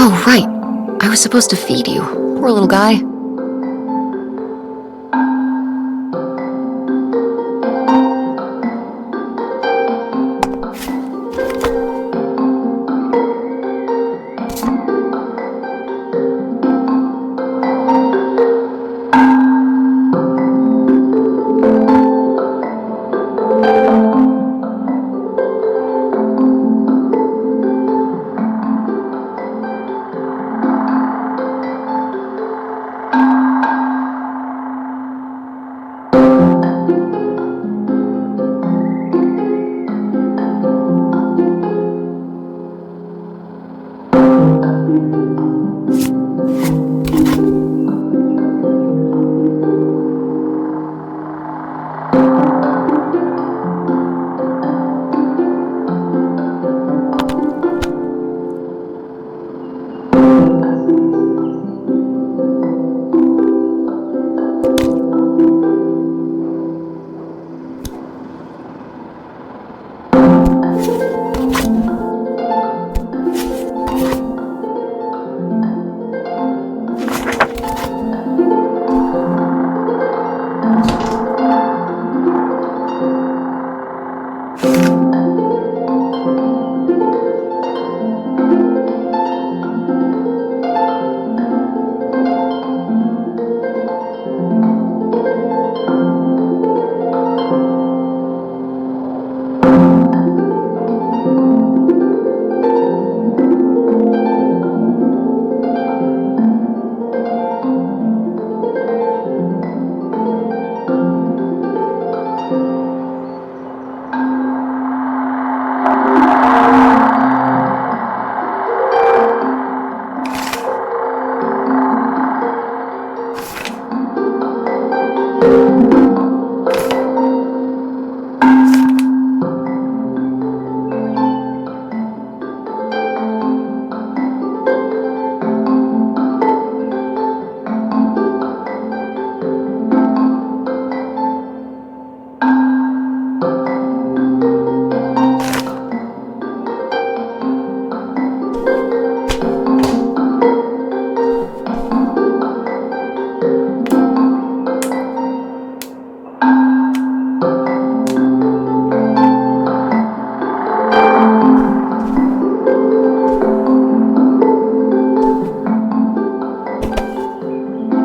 Oh, right. I was supposed to feed you. Poor little guy.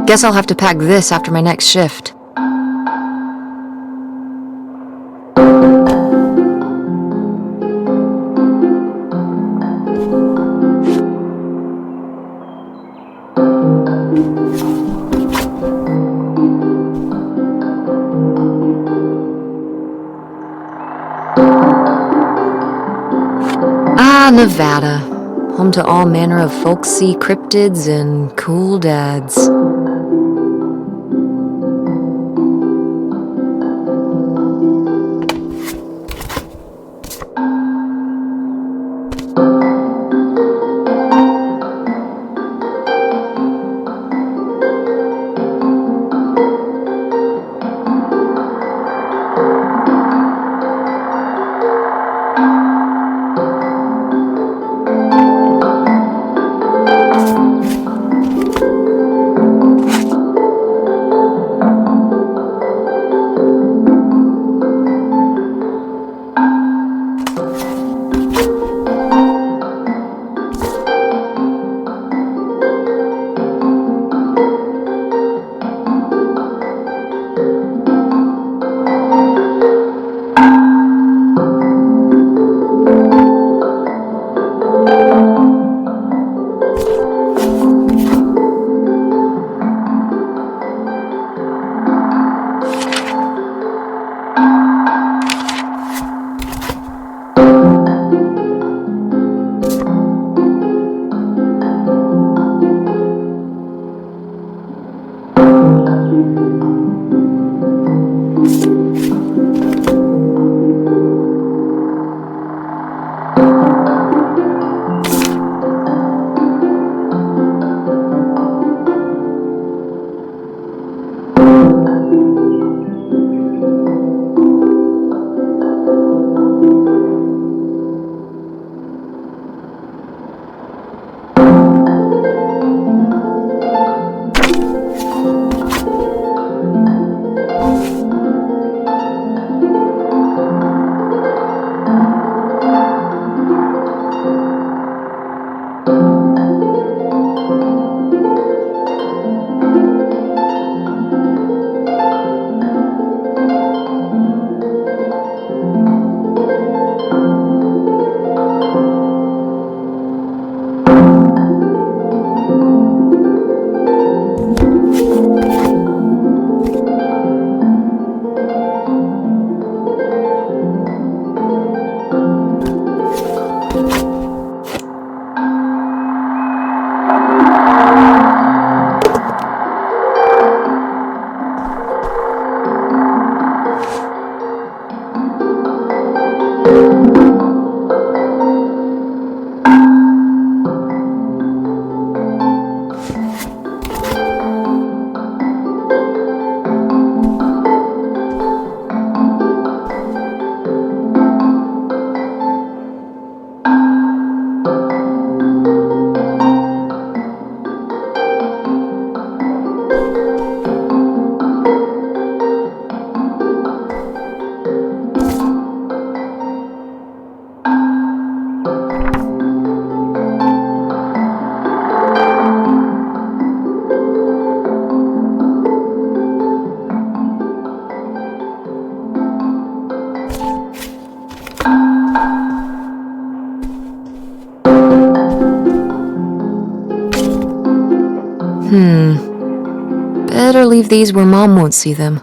Guess I'll have to pack this after my next shift. Nevada, home to all manner of folksy cryptids and cool dads. Better leave these where Mom won't see them.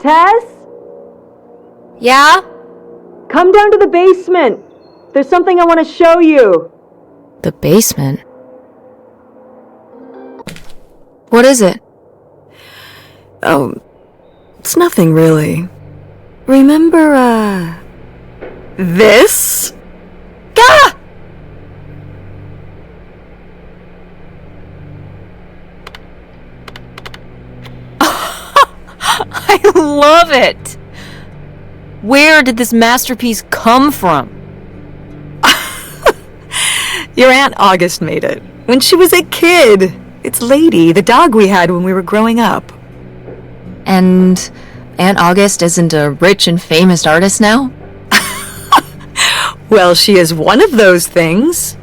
Tess? Yeah? Come down to the basement. There's something I want to show you. The basement? What is it? Oh, it's nothing really. Remember, this? Gah! I love it! Where did this masterpiece come from? Your Aunt August made it when she was a kid. It's Lady, the dog we had when we were growing up. And Aunt August isn't a rich and famous artist now? Well, she is one of those things.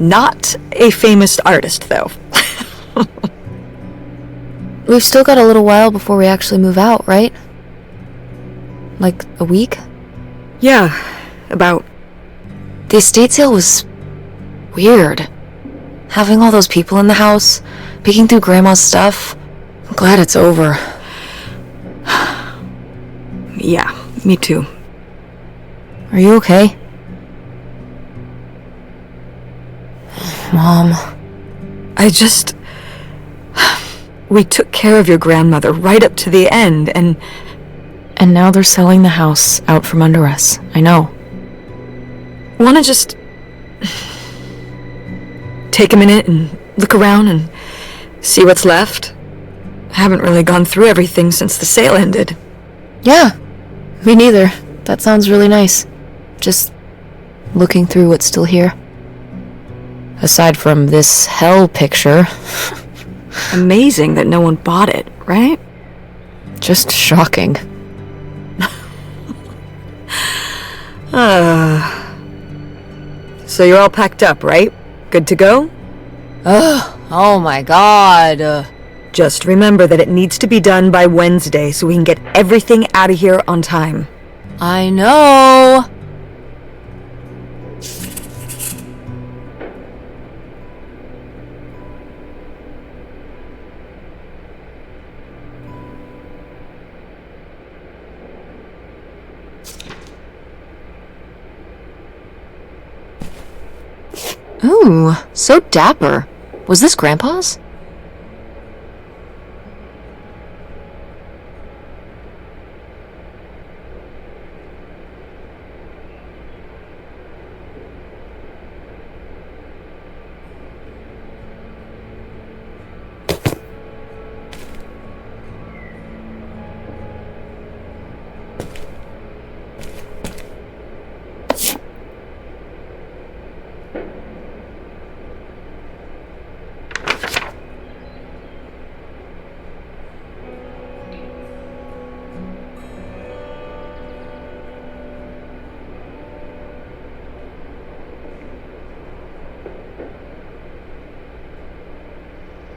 Not a famous artist, though. We've still got a little while before we actually move out, right? Like a week? Yeah, about. The estate sale was weird. Having all those people in the house, peeking through Grandma's stuff. I'm glad it's over. Yeah, me too. Are you okay? Mom. We took care of your grandmother right up to the end, and now they're selling the house out from under us. I know. wanna just take a minute and look around and see what's left? I haven't really gone through everything since the sale ended. Yeah, me neither. That sounds really nice. Just looking through what's still here. Aside from this hell picture. Amazing that no one bought it, right? Just shocking. So you're all packed up, right? Good to go? Oh my god. Just remember that it needs to be done by Wednesday so we can get everything out of here on time. I know. Ooh, so dapper. Was this Grandpa's?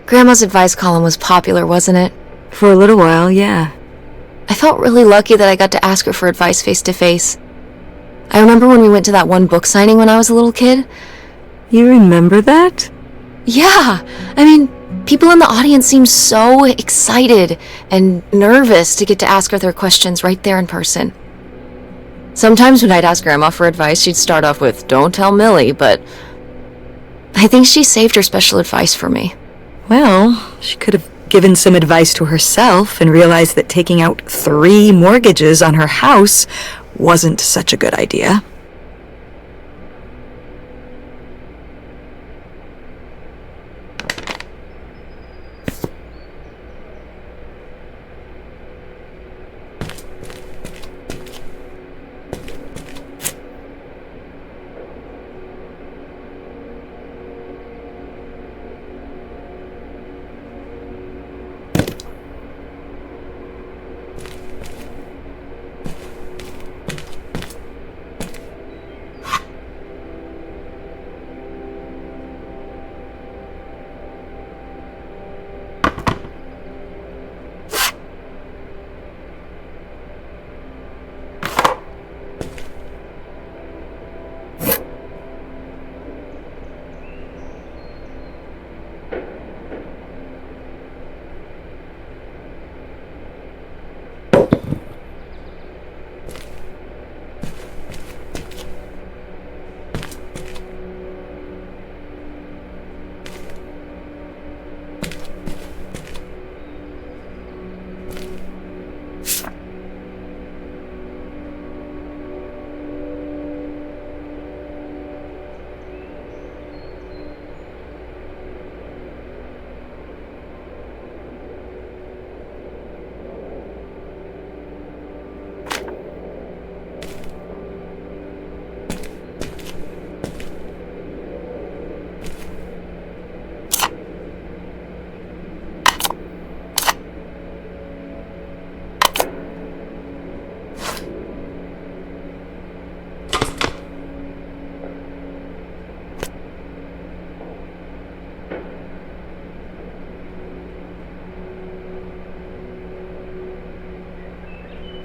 Grandma's advice column was popular, wasn't it? For a little while, yeah. I felt really lucky that I got to ask her for advice face to face. I remember when we went to that one book signing when I was a little kid. You remember that? Yeah, I mean, people in the audience seemed so excited and nervous to get to ask her their questions right there in person. Sometimes when I'd ask Grandma for advice, she'd start off with, "Don't tell Millie," but I think she saved her special advice for me. Well, she could have given some advice to herself and realized that taking out 3 mortgages on her house wasn't such a good idea.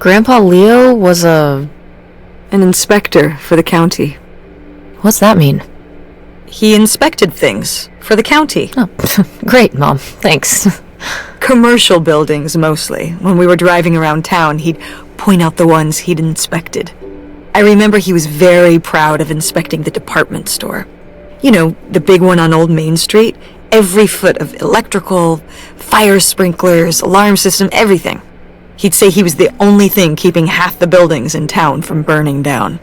Grandpa Leo was an inspector for the county. What's that mean? He inspected things for the county. Oh, great, Mom. Thanks. Commercial buildings, mostly. When we were driving around town, he'd point out the ones he'd inspected. I remember he was very proud of inspecting the department store. You know, the big one on Old Main Street. Every foot of electrical, fire sprinklers, alarm system, everything. He'd say he was the only thing keeping half the buildings in town from burning down.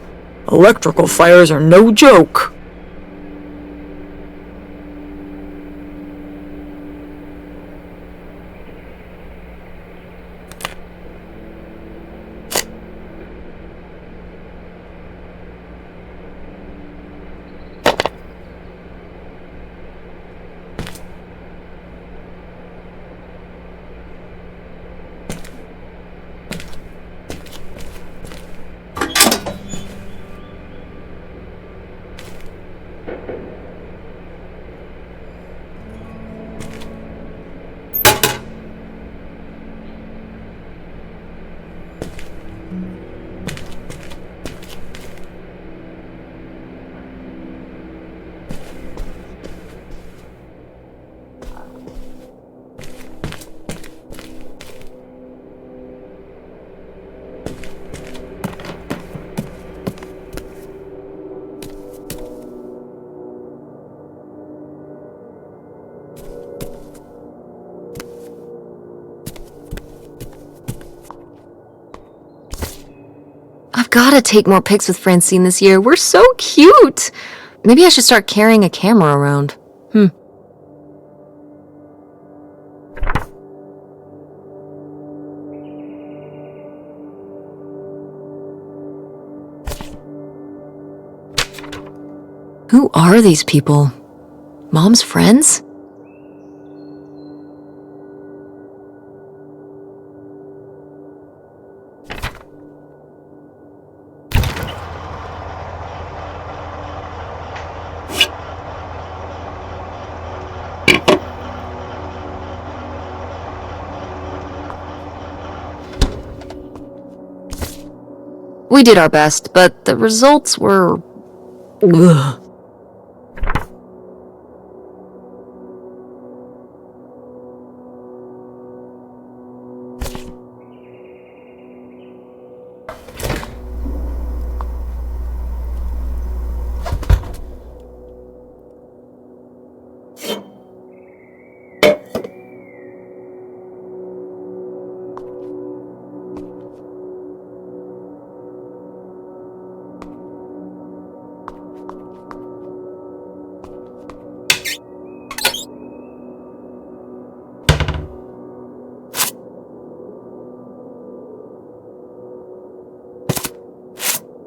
Electrical fires are no joke. I've gotta take more pics with Francine this year. We're so cute! Maybe I should start carrying a camera around. Who are these people? Mom's friends? We did our best, but the results were... Ugh.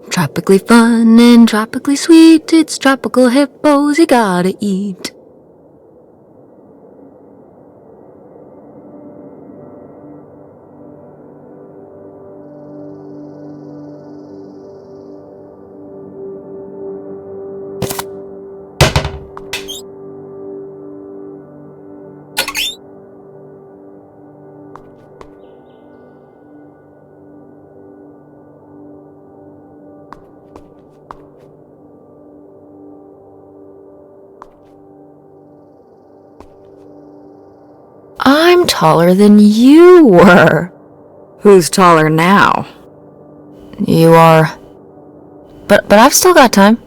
Tropically fun and tropically sweet, it's tropical hippos you gotta eat. I'm taller than you were. Who's taller now? You are. But I've still got time.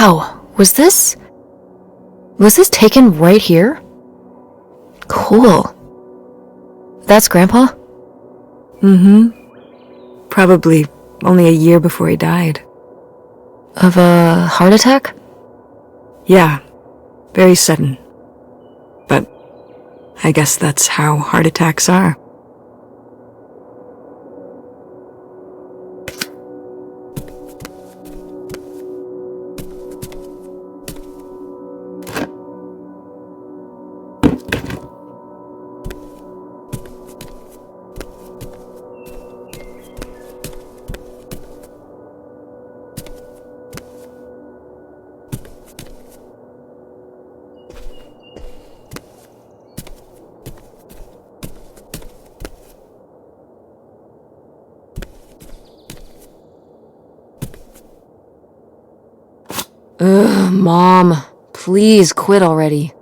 Wow, was this taken right here? Cool. That's Grandpa? Mm-hmm. Probably only a year before he died. Of a heart attack? Yeah, very sudden. But I guess that's how heart attacks are. Ugh, Mom, please quit already.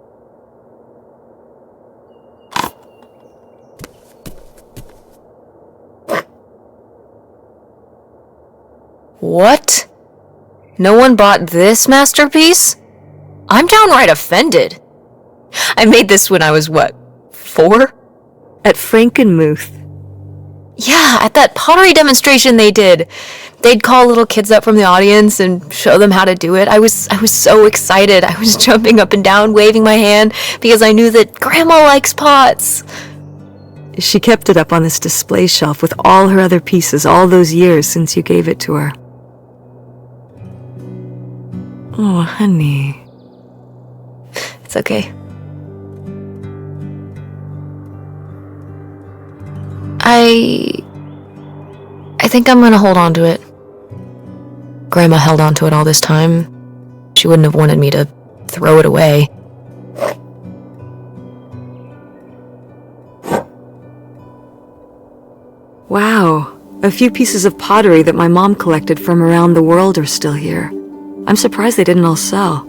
What? No one bought this masterpiece? I'm downright offended. I made this when I was, what, 4? At Frankenmuth. Yeah, at that pottery demonstration they did. They'd call little kids up from the audience and show them how to do it. I was so excited. I was jumping up and down, waving my hand, because I knew that Grandma likes pots. She kept it up on this display shelf with all her other pieces all those years since you gave it to her. Oh, honey. It's okay. I think I'm gonna hold on to it. Grandma held on to it all this time. She wouldn't have wanted me to throw it away. Wow, a few pieces of pottery that my mom collected from around the world are still here. I'm surprised they didn't all sell.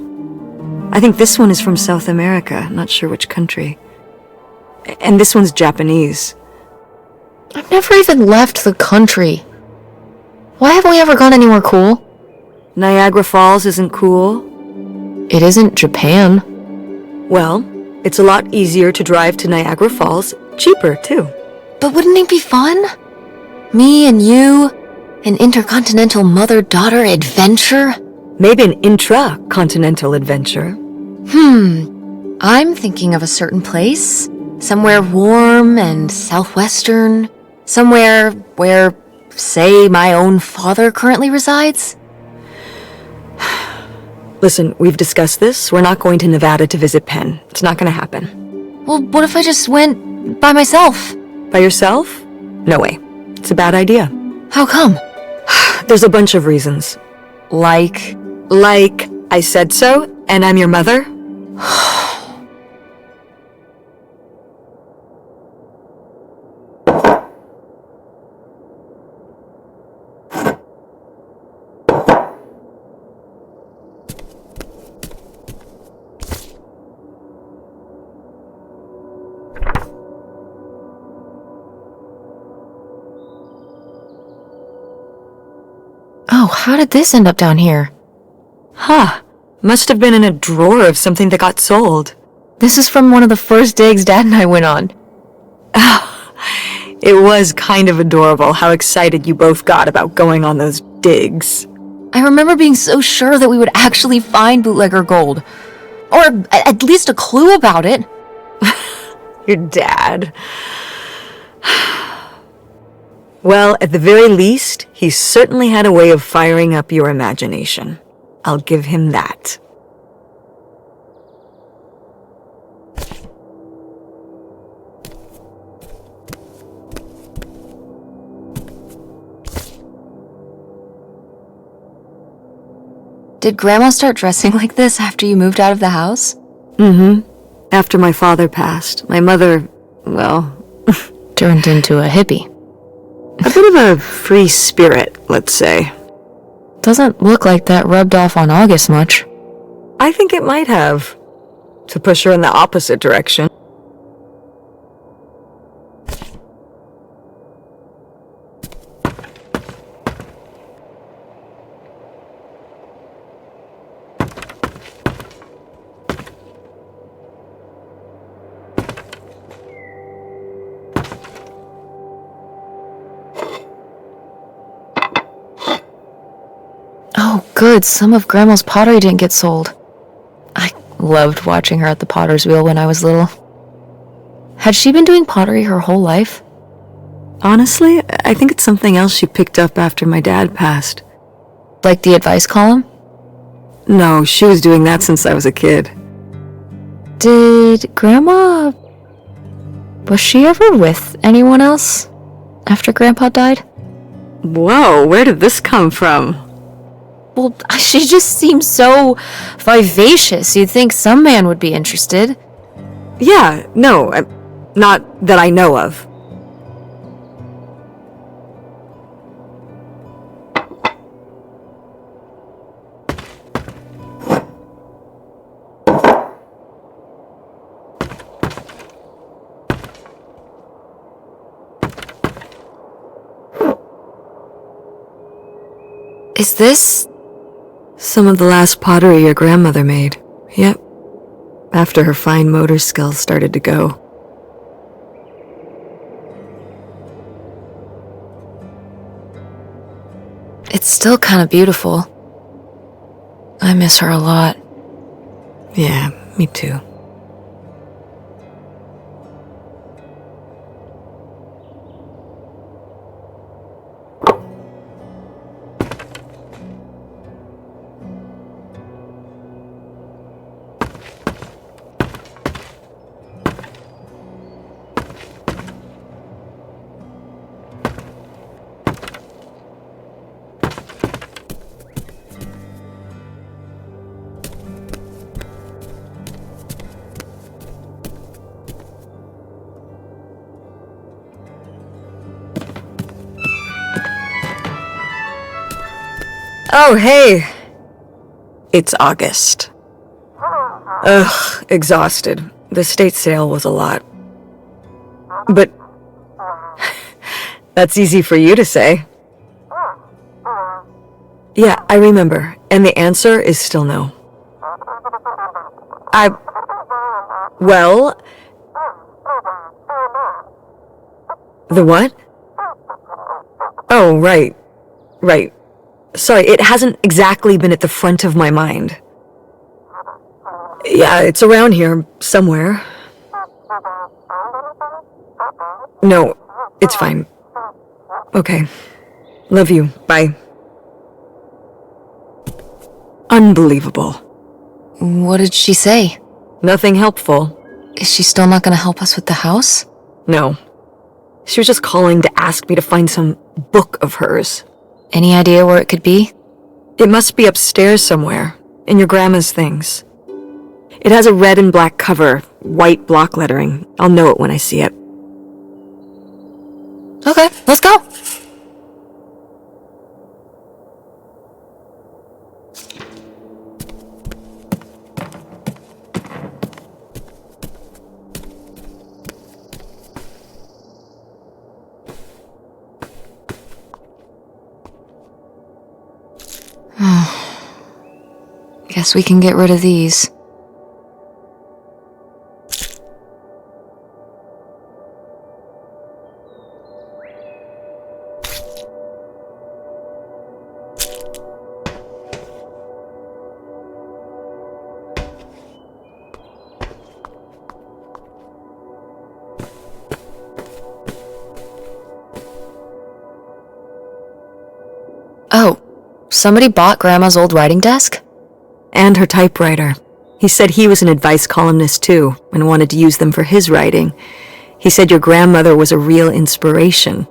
I think this one is from South America, not sure which country. And this one's Japanese. I've never even left the country. Why haven't we ever gone anywhere cool? Niagara Falls isn't cool. It isn't Japan. Well, it's a lot easier to drive to Niagara Falls, cheaper too. But wouldn't it be fun? Me and you, an intercontinental mother-daughter adventure? Maybe an intra-continental adventure. I'm thinking of a certain place. Somewhere warm and southwestern. Somewhere where, say, my own father currently resides. Listen, we've discussed this. We're not going to Nevada to visit Penn. It's not going to happen. Well, what if I just went by myself? By yourself? No way. It's a bad idea. How come? There's a bunch of reasons. Like I said so, and I'm your mother? Oh, how did this end up down here? Huh. Must have been in a drawer of something that got sold. This is from one of the first digs Dad and I went on. It was kind of adorable how excited you both got about going on those digs. I remember being so sure that we would actually find bootlegger gold. Or at least a clue about it. Your dad. Well, at the very least, he certainly had a way of firing up your imagination. I'll give him that. Did Grandma start dressing like this after you moved out of the house? Mm-hmm. After my father passed, my mother, well... turned into a hippie. A bit of a free spirit, let's say. Doesn't look like that rubbed off on August much. I think it might have. To push her in the opposite direction. Oh, good. Some of Grandma's pottery didn't get sold. I loved watching her at the potter's wheel when I was little. Had she been doing pottery her whole life? Honestly, I think it's something else she picked up after my dad passed. Like the advice column? No, she was doing that since I was a kid. Did Grandma... Was she ever with anyone else after Grandpa died? Whoa, where did this come from? Well, she just seems so vivacious. You'd think some man would be interested. Yeah, no, not that I know of. Is this... Some of the last pottery your grandmother made. Yep. After her fine motor skills started to go. It's still kind of beautiful. I miss her a lot. Yeah, me too. Oh, hey. It's August. Ugh, exhausted. The estate sale was a lot. But that's easy for you to say. Yeah, I remember. And the answer is still no. Well... The what? Oh, right. Right. Sorry, it hasn't exactly been at the front of my mind. Yeah, it's around here, somewhere. No, it's fine. Okay. Love you. Bye. Unbelievable. What did she say? Nothing helpful. Is she still not gonna help us with the house? No. She was just calling to ask me to find some book of hers. Any idea where it could be? It must be upstairs somewhere, in your grandma's things. It has a red and black cover, white block lettering. I'll know it when I see it. Okay, let's go. Guess we can get rid of these. Oh, somebody bought Grandma's old writing desk? And her typewriter. He said he was an advice columnist too, and wanted to use them for his writing. He said your grandmother was a real inspiration.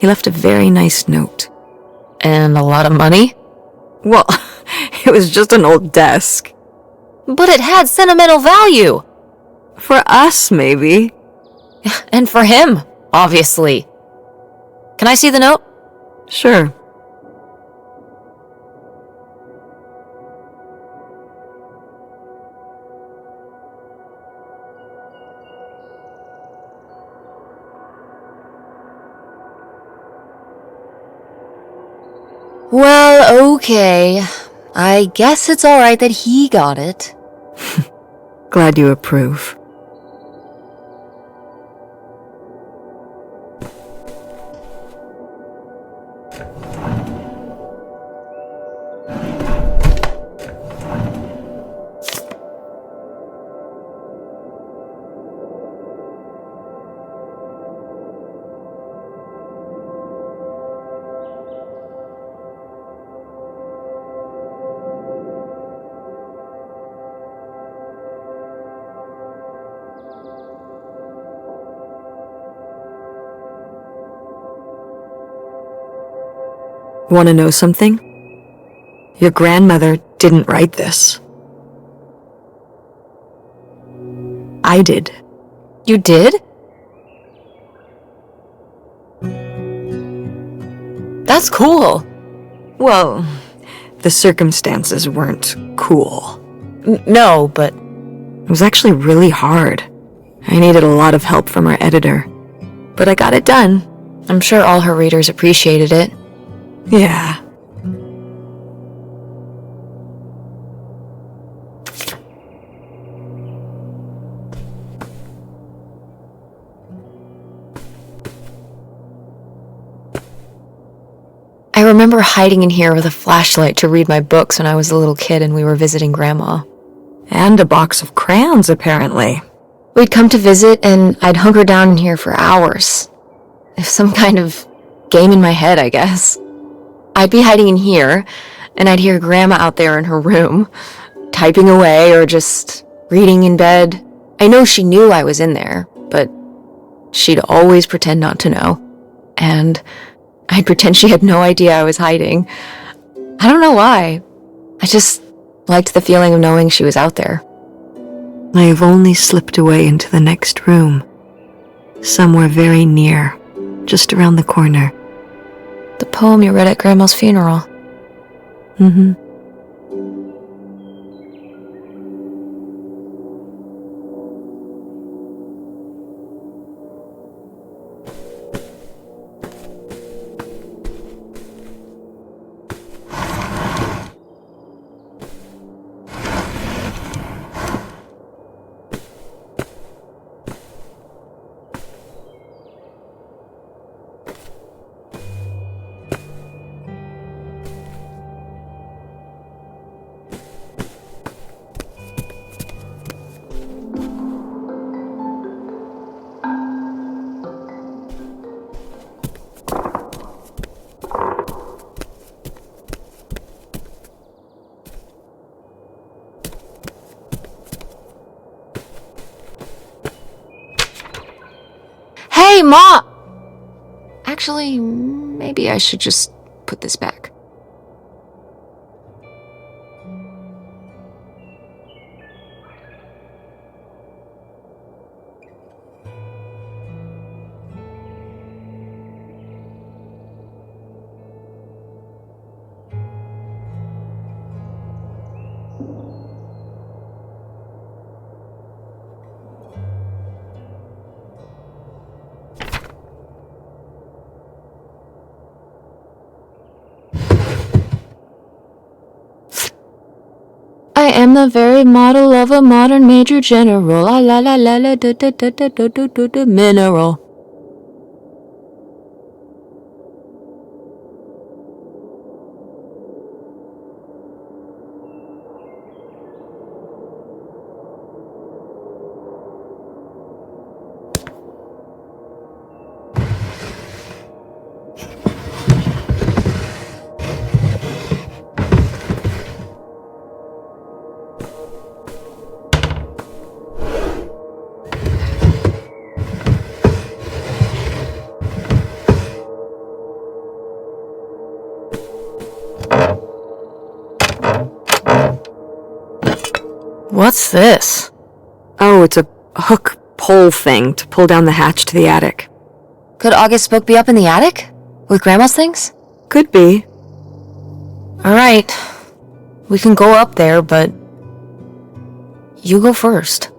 He left a very nice note. And a lot of money? Well, it was just an old desk. But it had sentimental value! For us, maybe. And for him, obviously. Can I see the note? Sure. Well, okay. I guess it's alright that he got it. Glad you approve. Want to know something? Your grandmother didn't write this. I did. You did? That's cool. Well, the circumstances weren't cool. No, but... It was actually really hard. I needed a lot of help from our editor. But I got it done. I'm sure all her readers appreciated it. Yeah. I remember hiding in here with a flashlight to read my books when I was a little kid and we were visiting Grandma. And a box of crayons, apparently. We'd come to visit and I'd hunker down in here for hours. Some kind of game in my head, I guess. I'd be hiding in here, and I'd hear Grandma out there in her room, typing away or just reading in bed. I know she knew I was in there, but she'd always pretend not to know. And I'd pretend she had no idea I was hiding. I don't know why. I just liked the feeling of knowing she was out there. I have only slipped away into the next room. Somewhere very near, just around the corner. The poem you read at Grandma's funeral. Mm-hmm. Hey, Ma! Actually, maybe I should just put this back. I am the very model of a modern major general. La la la la la da da da da da da da da mineral. What's this? Oh, it's a hook pole thing to pull down the hatch to the attic. Could August's book be up in the attic? With Grandma's things? Could be. Alright. We can go up there, but... you go first.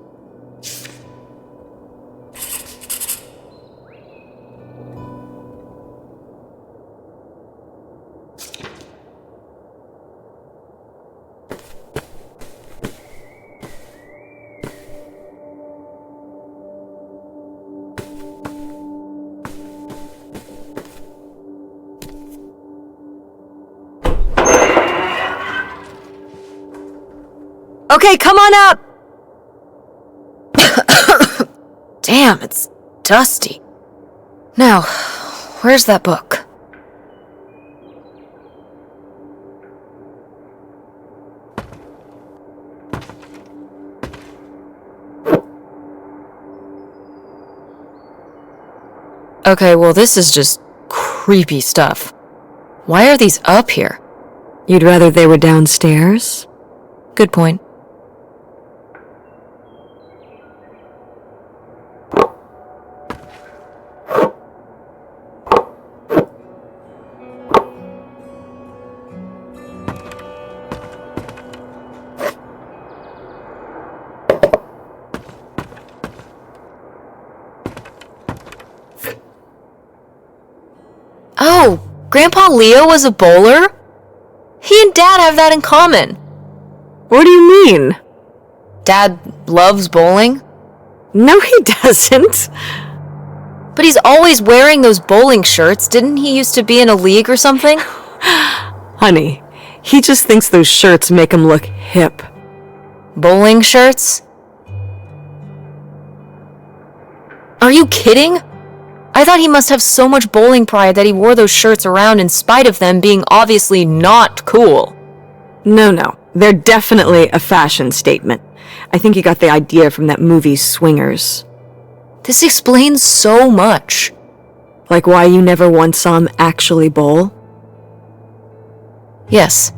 Okay, come on up! Damn, it's dusty. Now, where's that book? Okay, well this is just creepy stuff. Why are these up here? You'd rather they were downstairs? Good point. Oh, Grandpa Leo was a bowler? He and Dad have that in common. What do you mean? Dad loves bowling? No, he doesn't. But he's always wearing those bowling shirts. Didn't he used to be in a league or something? Honey, he just thinks those shirts make him look hip. Bowling shirts? Are you kidding? I thought he must have so much bowling pride that he wore those shirts around in spite of them being obviously not cool. No. They're definitely a fashion statement. I think he got the idea from that movie Swingers. This explains so much. Like why you never once saw him actually bowl? Yes.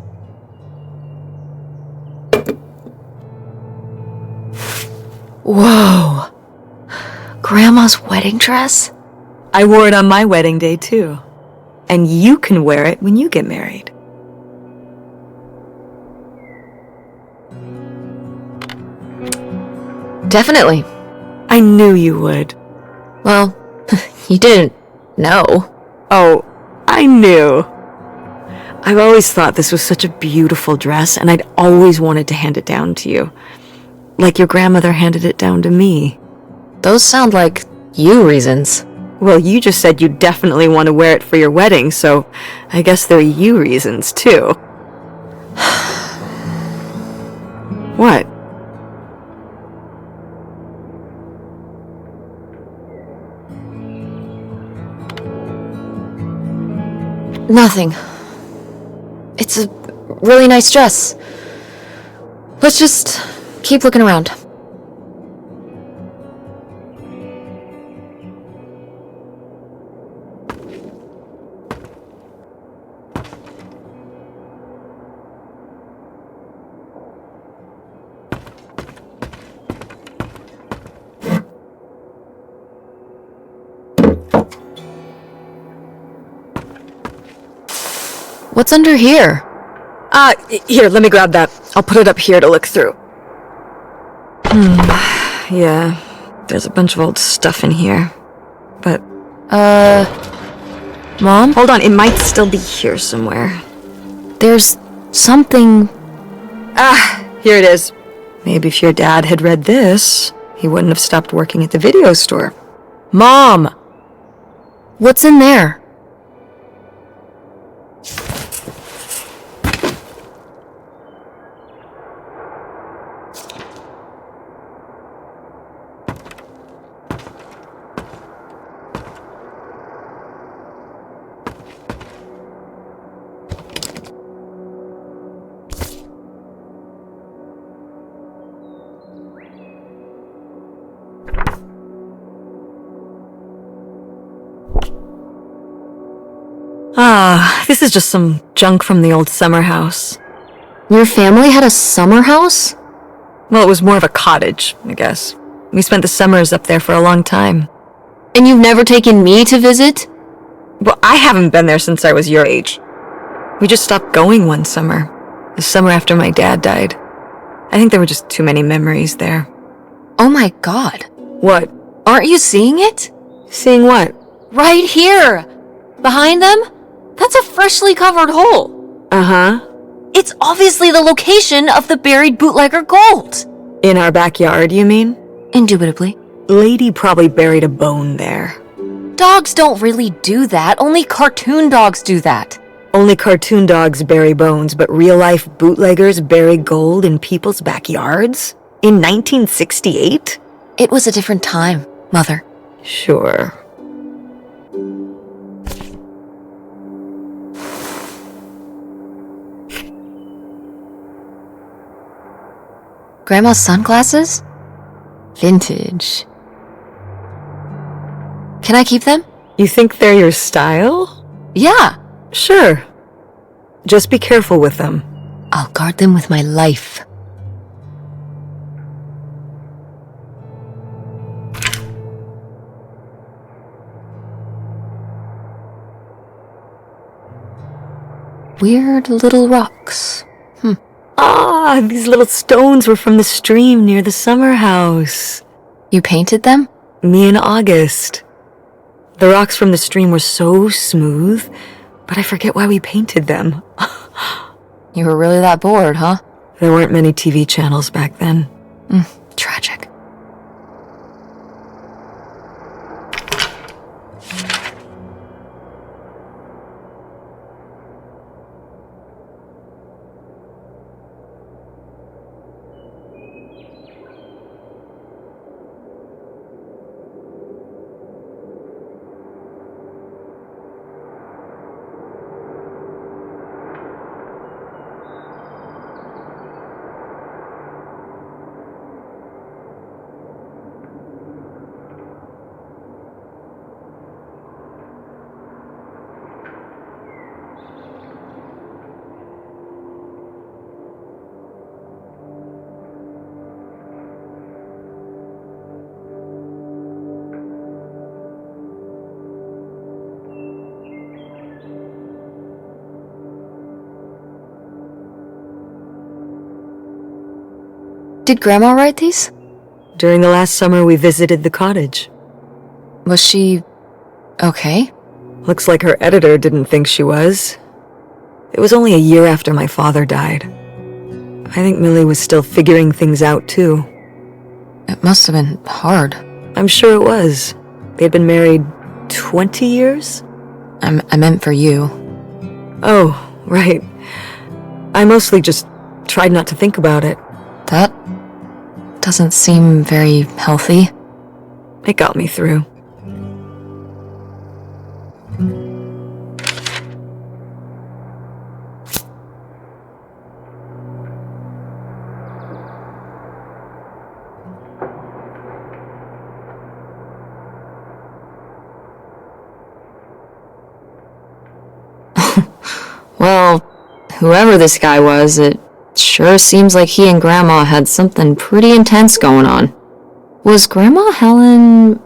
Whoa. Grandma's wedding dress? I wore it on my wedding day, too. And you can wear it when you get married. Definitely. I knew you would. Well, you didn't know. Oh, I knew. I've always thought this was such a beautiful dress, and I'd always wanted to hand it down to you. Like your grandmother handed it down to me. Those sound like you reasons. Well, you just said you definitely want to wear it for your wedding, so I guess there are you reasons, too. What? Nothing. It's a really nice dress. Let's just keep looking around. What's under here? Here, let me grab that. I'll put it up here to look through. Yeah, there's a bunch of old stuff in here. But, Mom? hold on, it might still be here somewhere. There's something... Here it is. Maybe if your dad had read this, he wouldn't have stopped working at the video store. Mom! What's in there? This is just some junk from the old summer house. Your family had a summer house? Well, it was more of a cottage, I guess. We spent the summers up there for a long time. And you've never taken me to visit? Well, I haven't been there since I was your age. We just stopped going one summer. The summer after my dad died. I think there were just too many memories there. Oh my god. What? Aren't you seeing it? Seeing what? Right here! Behind them? That's a freshly covered hole. Uh-huh. It's obviously the location of the buried bootlegger gold. In our backyard, you mean? Indubitably. Lady probably buried a bone there. Dogs don't really do that. Only cartoon dogs do that. Only cartoon dogs bury bones, but real-life bootleggers bury gold in people's backyards? In 1968? It was a different time, Mother. Sure. Grandma's sunglasses? Vintage. Can I keep them? You think they're your style? Yeah. Sure. Just be careful with them. I'll guard them with my life. Weird little rocks. Ah, these little stones were from the stream near the summer house. You painted them? Me in August. The rocks from the stream were so smooth, but I forget why we painted them. You were really that bored, huh? There weren't many TV channels back then. Tragic. Did Grandma write these? During the last summer, we visited the cottage. Was she okay? Looks like her editor didn't think she was. It was only a year after my father died. I think Millie was still figuring things out, too. It must have been hard. I'm sure it was. They'd been married 20 years? I meant for you. Oh, right. I mostly just tried not to think about it. That doesn't seem very healthy. It got me through. Well, whoever this guy was, it sure seems like he and Grandma had something pretty intense going on. Was Grandma Helen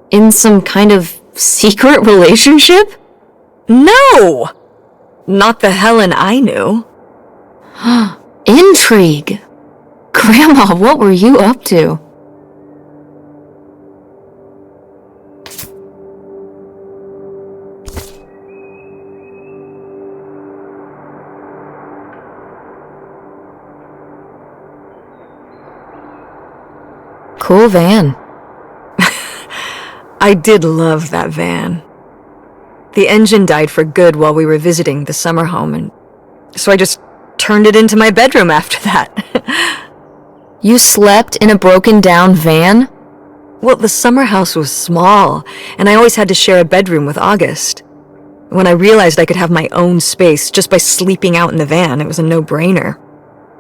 in some kind of secret relationship? No! Not the Helen I knew. Intrigue! Grandma, what were you up to? Cool van. I did love that van. The engine died for good while we were visiting the summer home, and so I just turned it into my bedroom after that. You slept in a broken down van? Well, the summer house was small, and I always had to share a bedroom with August. When I realized I could have my own space just by sleeping out in the van, it was a no-brainer.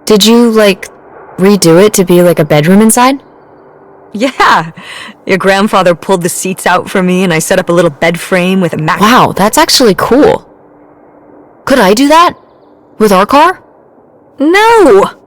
Did you, redo it to be like a bedroom inside? Yeah! Your grandfather pulled the seats out for me, and I set up a little bed frame with a mat. Wow, that's actually cool. Could I do that? With our car? No!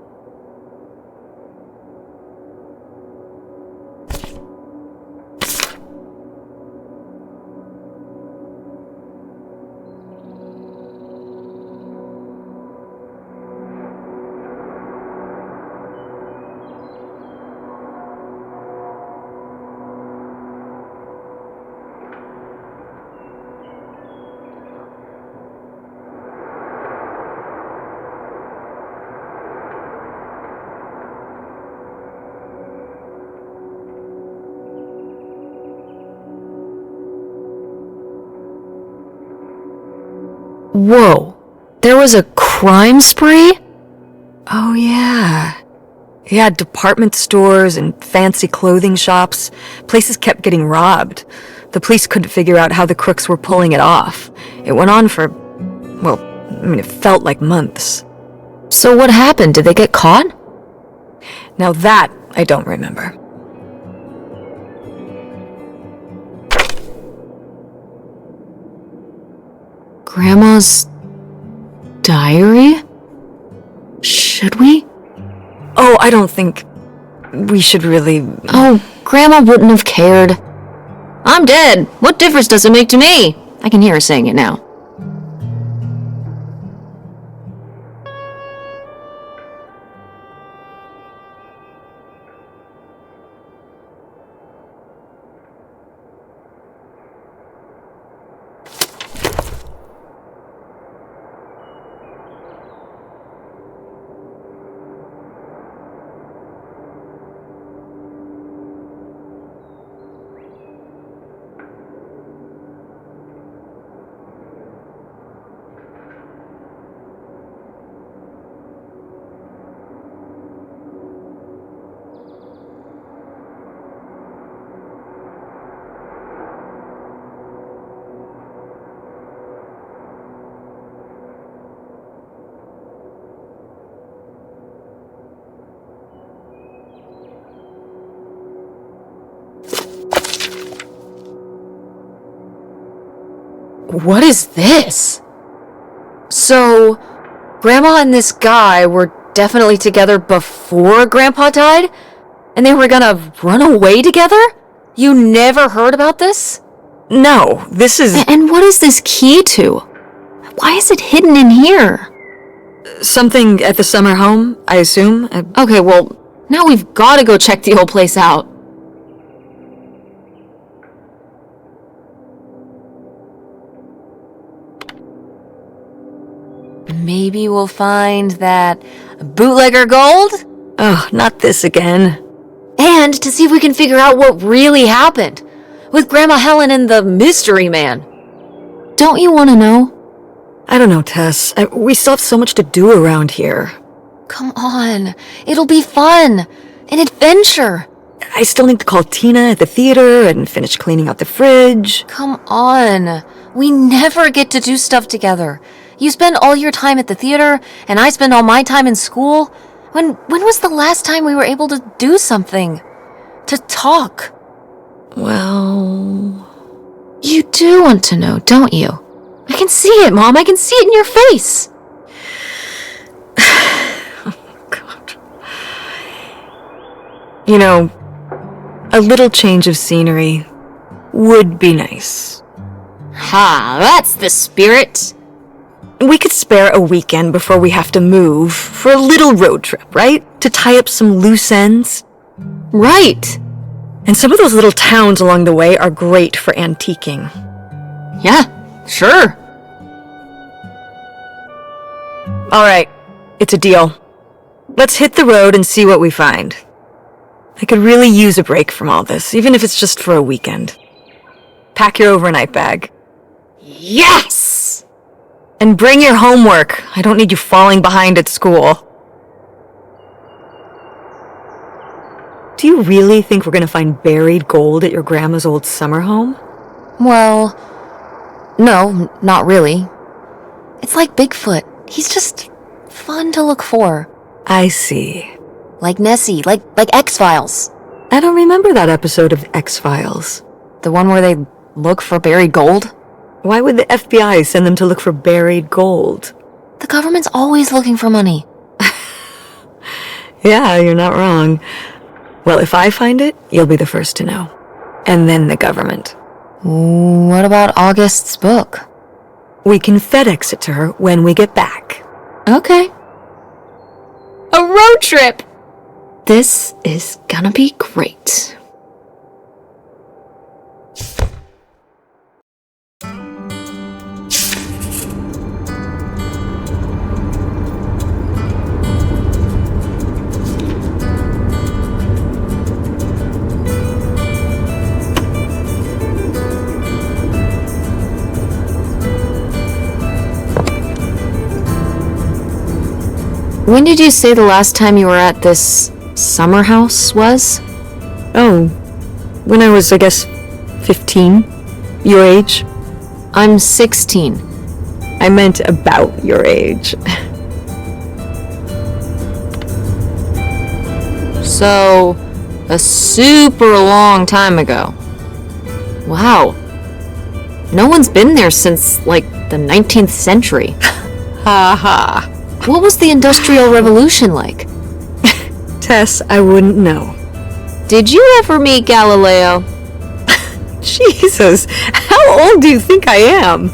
Whoa, there was a crime spree? Oh, yeah. Yeah, department stores and fancy clothing shops. Places kept getting robbed. The police couldn't figure out how the crooks were pulling it off. It went on for, it felt like months. So what happened? Did they get caught? Now that I don't remember. Grandma's diary? Should we? Oh, I don't think we should really... Oh, Grandma wouldn't have cared. I'm dead. What difference does it make to me? I can hear her saying it now. What is this? So, Grandma and this guy were definitely together before Grandpa died? And they were gonna run away together? You never heard about this? No, this is... And what is this key to? Why is it hidden in here? Something at the summer home, I assume. Okay, well, now we've gotta go check the whole place out. Maybe we'll find that bootlegger gold? Oh, not this again. And to see if we can figure out what really happened with Grandma Helen and the mystery man. Don't you want to know? I don't know, Tess. We still have so much to do around here. Come on. It'll be fun. An adventure. I still need to call Tina at the theater and finish cleaning out the fridge. Come on. We never get to do stuff together. You spend all your time at the theater, and I spend all my time in school. When was the last time we were able to do something? To talk? Well... You do want to know, don't you? I can see it, Mom. I can see it in your face. Oh, God. You know, a little change of scenery would be nice. Ha, that's the spirit. We could spare a weekend before we have to move for a little road trip, right? To tie up some loose ends. Right. And some of those little towns along the way are great for antiquing. Yeah, sure. All right, it's a deal. Let's hit the road and see what we find. I could really use a break from all this, even if it's just for a weekend. Pack your overnight bag. Yes! And bring your homework. I don't need you falling behind at school. Do you really think we're gonna find buried gold at your grandma's old summer home? Well, no, not really. It's like Bigfoot. He's just fun to look for. I see. Like Nessie, like X-Files. I don't remember that episode of X-Files. The one where they look for buried gold? Why would the FBI send them to look for buried gold? The government's always looking for money. Yeah, you're not wrong. Well, if I find it, you'll be the first to know. And then the government. What about August's book? We can FedEx it to her when we get back. Okay. A road trip! This is gonna be great. When did you say the last time you were at this summer house was? Oh, when I was, I guess, 15. Your age? I'm 16. I meant about your age. So, a super long time ago. Wow. No one's been there since, like, the 19th century. Ha ha. What was the Industrial Revolution like? Tess, I wouldn't know. Did you ever meet Galileo? Jesus, how old do you think I am?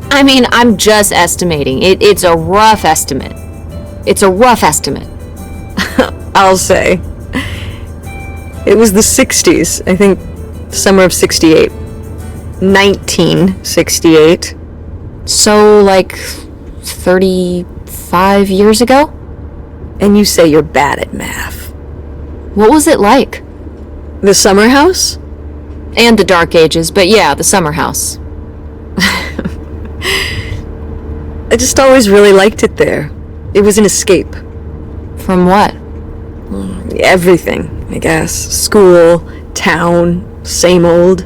I mean, I'm just estimating. It's a rough estimate. It's a rough estimate. I'll say. It was the 60s, I think, summer of 68. 1968. So, like, 35 years ago? And you say you're bad at math. What was it like? The summer house? And the Dark Ages, but yeah, the summer house. I just always really liked it there. It was an escape. From what? Everything, I guess. School, town, same old.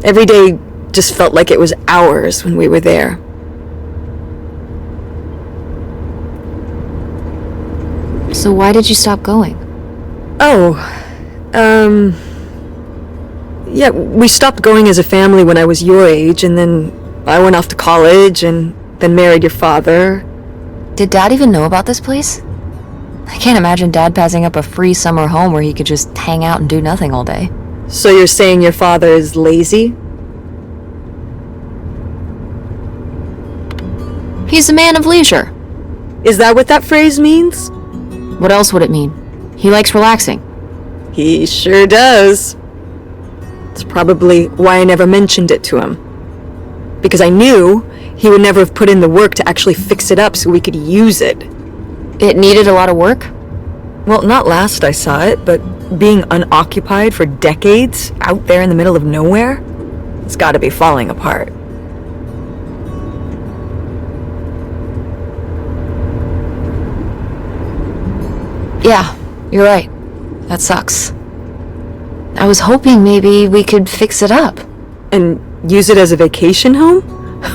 Every day just felt like it was hours when we were there. So why did you stop going? Yeah, we stopped going as a family when I was your age, and then I went off to college, and then married your father. Did Dad even know about this place? I can't imagine Dad passing up a free summer home where he could just hang out and do nothing all day. So you're saying your father is lazy? He's a man of leisure. Is that what that phrase means? What else would it mean? He likes relaxing. He sure does. It's probably why I never mentioned it to him. Because I knew he would never have put in the work to actually fix it up so we could use it. It needed a lot of work? Well, not last I saw it, but being unoccupied for decades out there in the middle of nowhere, it's gotta be falling apart. Yeah, you're right. That sucks. I was hoping maybe we could fix it up. And use it as a vacation home?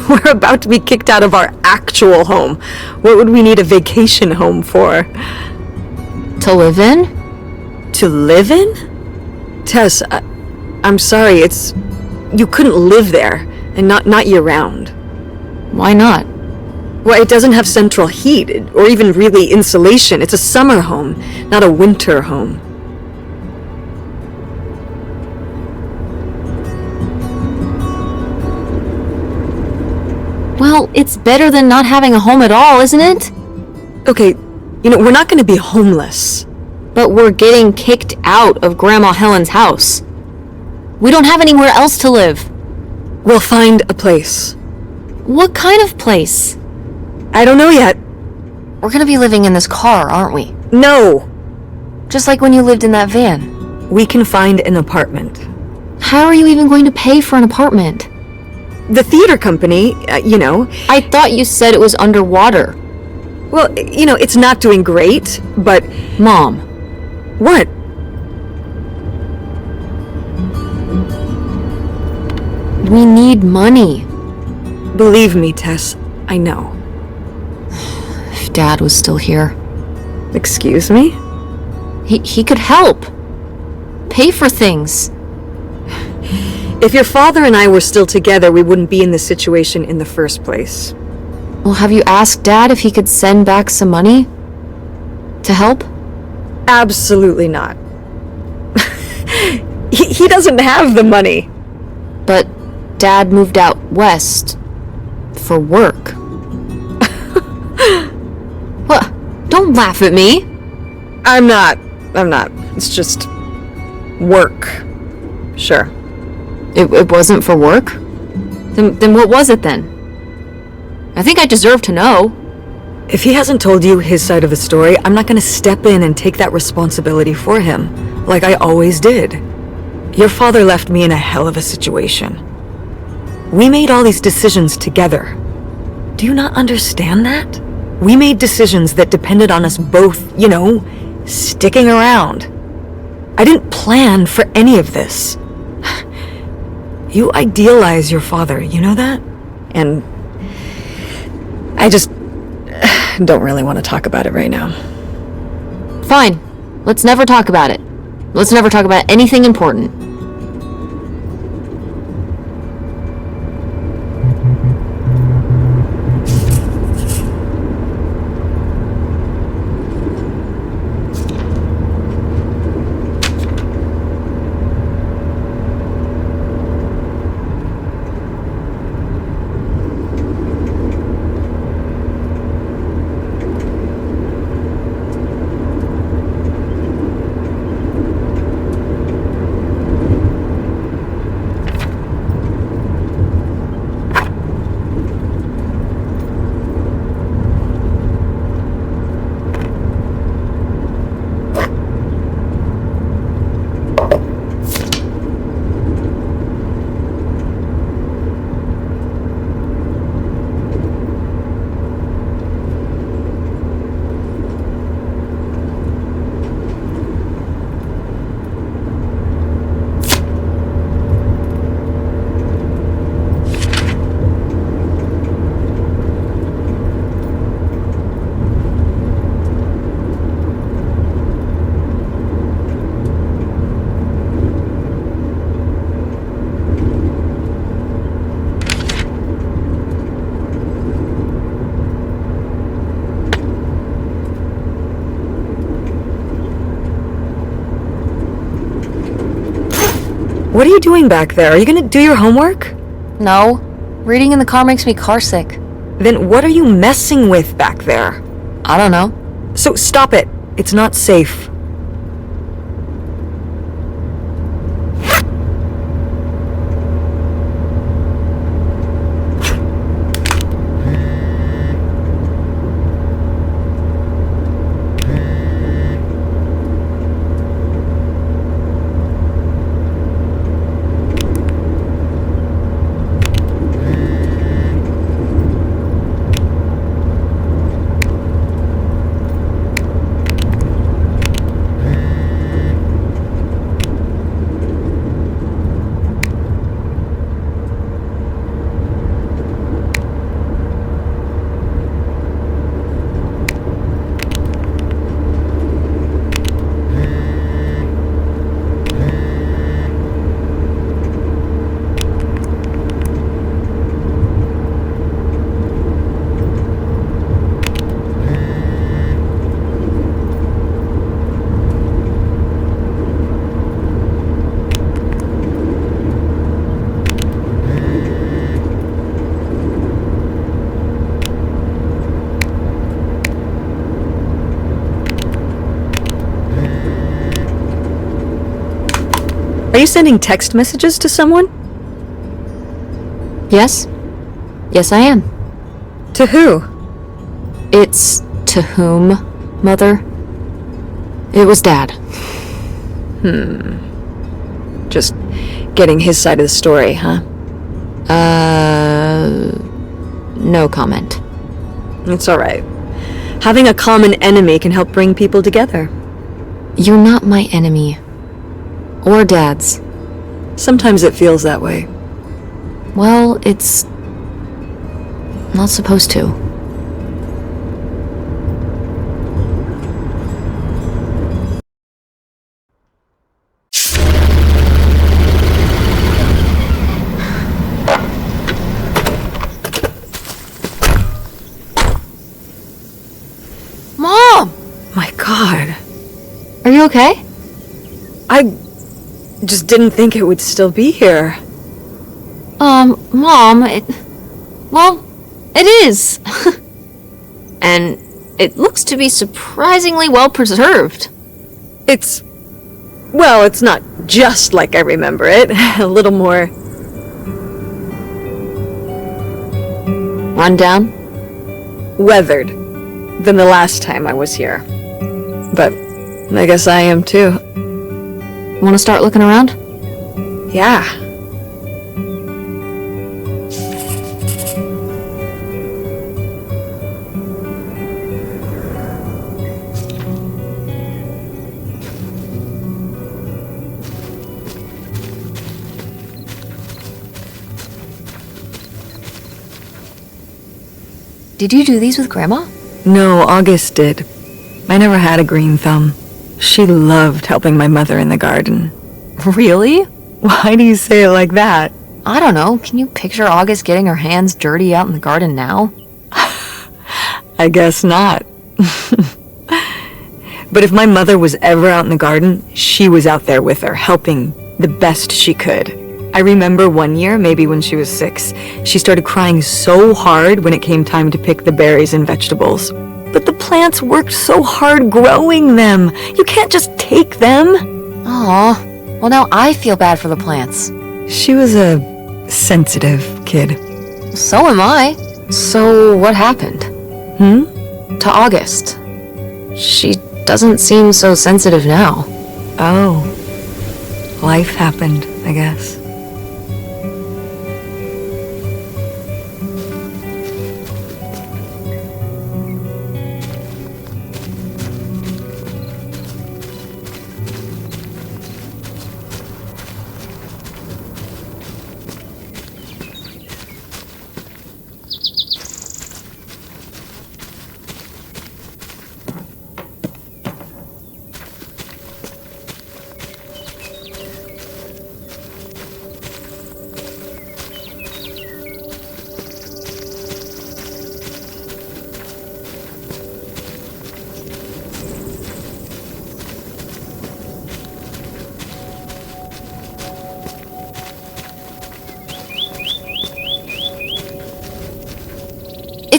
We're about to be kicked out of our actual home. What would we need a vacation home for? To live in? To live in? Tess, I'm sorry, you couldn't live there, and not year-round. Why not? Well, it doesn't have central heat, or even really insulation. It's a summer home, not a winter home. Well, it's better than not having a home at all, isn't it? Okay, we're not gonna be homeless. But we're getting kicked out of Grandma Helen's house. We don't have anywhere else to live. We'll find a place. What kind of place? I don't know yet. We're gonna be living in this car, aren't we? No! Just like when you lived in that van. We can find an apartment. How are you even going to pay for an apartment? The theater company, I thought you said it was underwater. Well, it's not doing great, but... Mom. What? We need money. Believe me, Tess, I know. If Dad was still here. Excuse me? He could help. Pay for things. If your father and I were still together, we wouldn't be in this situation in the first place. Well, have you asked Dad if he could send back some money? To help? Absolutely not. He doesn't have the money. But Dad moved out west for work. What? Don't laugh at me. I'm not. It's just work. Sure. It wasn't for work? Then what was it then? I think I deserve to know. If he hasn't told you his side of the story, I'm not going to step in and take that responsibility for him, like I always did. Your father left me in a hell of a situation. We made all these decisions together. Do you not understand that? We made decisions that depended on us both, sticking around. I didn't plan for any of this. You idealize your father, you know that? And I just don't really want to talk about it right now. Fine. Let's never talk about it. Let's never talk about anything important. What are you doing back there? Are you gonna do your homework? No. Reading in the car makes me carsick. Then what are you messing with back there? I don't know. So stop it. It's not safe. Are you sending text messages to someone? Yes? Yes, I am. To who? It's to whom, Mother? It was Dad. Just getting his side of the story, huh? No comment. It's alright. Having a common enemy can help bring people together. You're not my enemy. Or Dad's. Sometimes it feels that way. Well, it's not supposed to. Mom! My God. Are you okay? I just didn't think it would still be here. Mom, well, it is. And it looks to be surprisingly well preserved. Well, it's not just like I remember it. A little more Run down? weathered than the last time I was here. But I guess I am too. Want to start looking around? Yeah. Did you do these with Grandma? No, August did. I never had a green thumb. She loved helping my mother in the garden. Really? Why do you say it like that? I don't know. Can you picture August getting her hands dirty out in the garden now? I guess not. But if my mother was ever out in the garden, she was out there with her, helping the best she could. I remember one year, maybe when she was 6, she started crying so hard when it came time to pick the berries and vegetables. But the plants worked so hard growing them. You can't just take them. Aw. Well, now I feel bad for the plants. She was a sensitive kid. So am I. So what happened? To August. She doesn't seem so sensitive now. Oh. Life happened, I guess.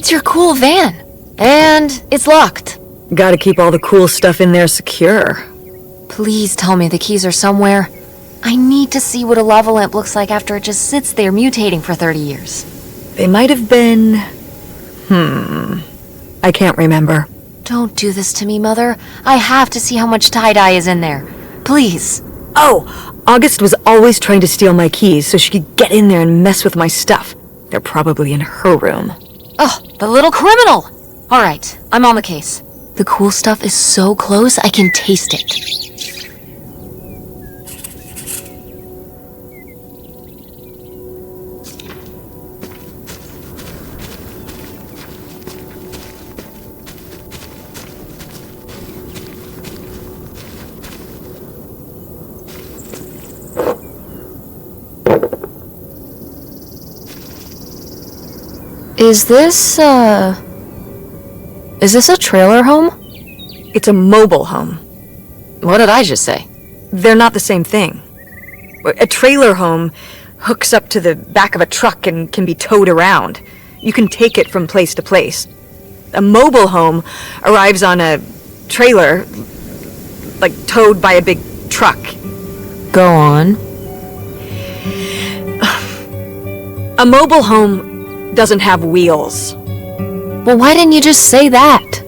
It's your cool van. And it's locked. Gotta keep all the cool stuff in there secure. Please tell me the keys are somewhere. I need to see what a lava lamp looks like after it just sits there mutating for 30 years. They might have been... I can't remember. Don't do this to me, Mother. I have to see how much tie-dye is in there. Please. Oh, August was always trying to steal my keys so she could get in there and mess with my stuff. They're probably in her room. Oh, the little criminal! All right, I'm on the case. The cool stuff is so close, I can taste it. Is this a trailer home? It's a mobile home. What did I just say? They're not the same thing. A trailer home hooks up to the back of a truck and can be towed around. You can take it from place to place. A mobile home arrives on a trailer, like towed by a big truck. Go on. A mobile home doesn't have wheels. Well, why didn't you just say that?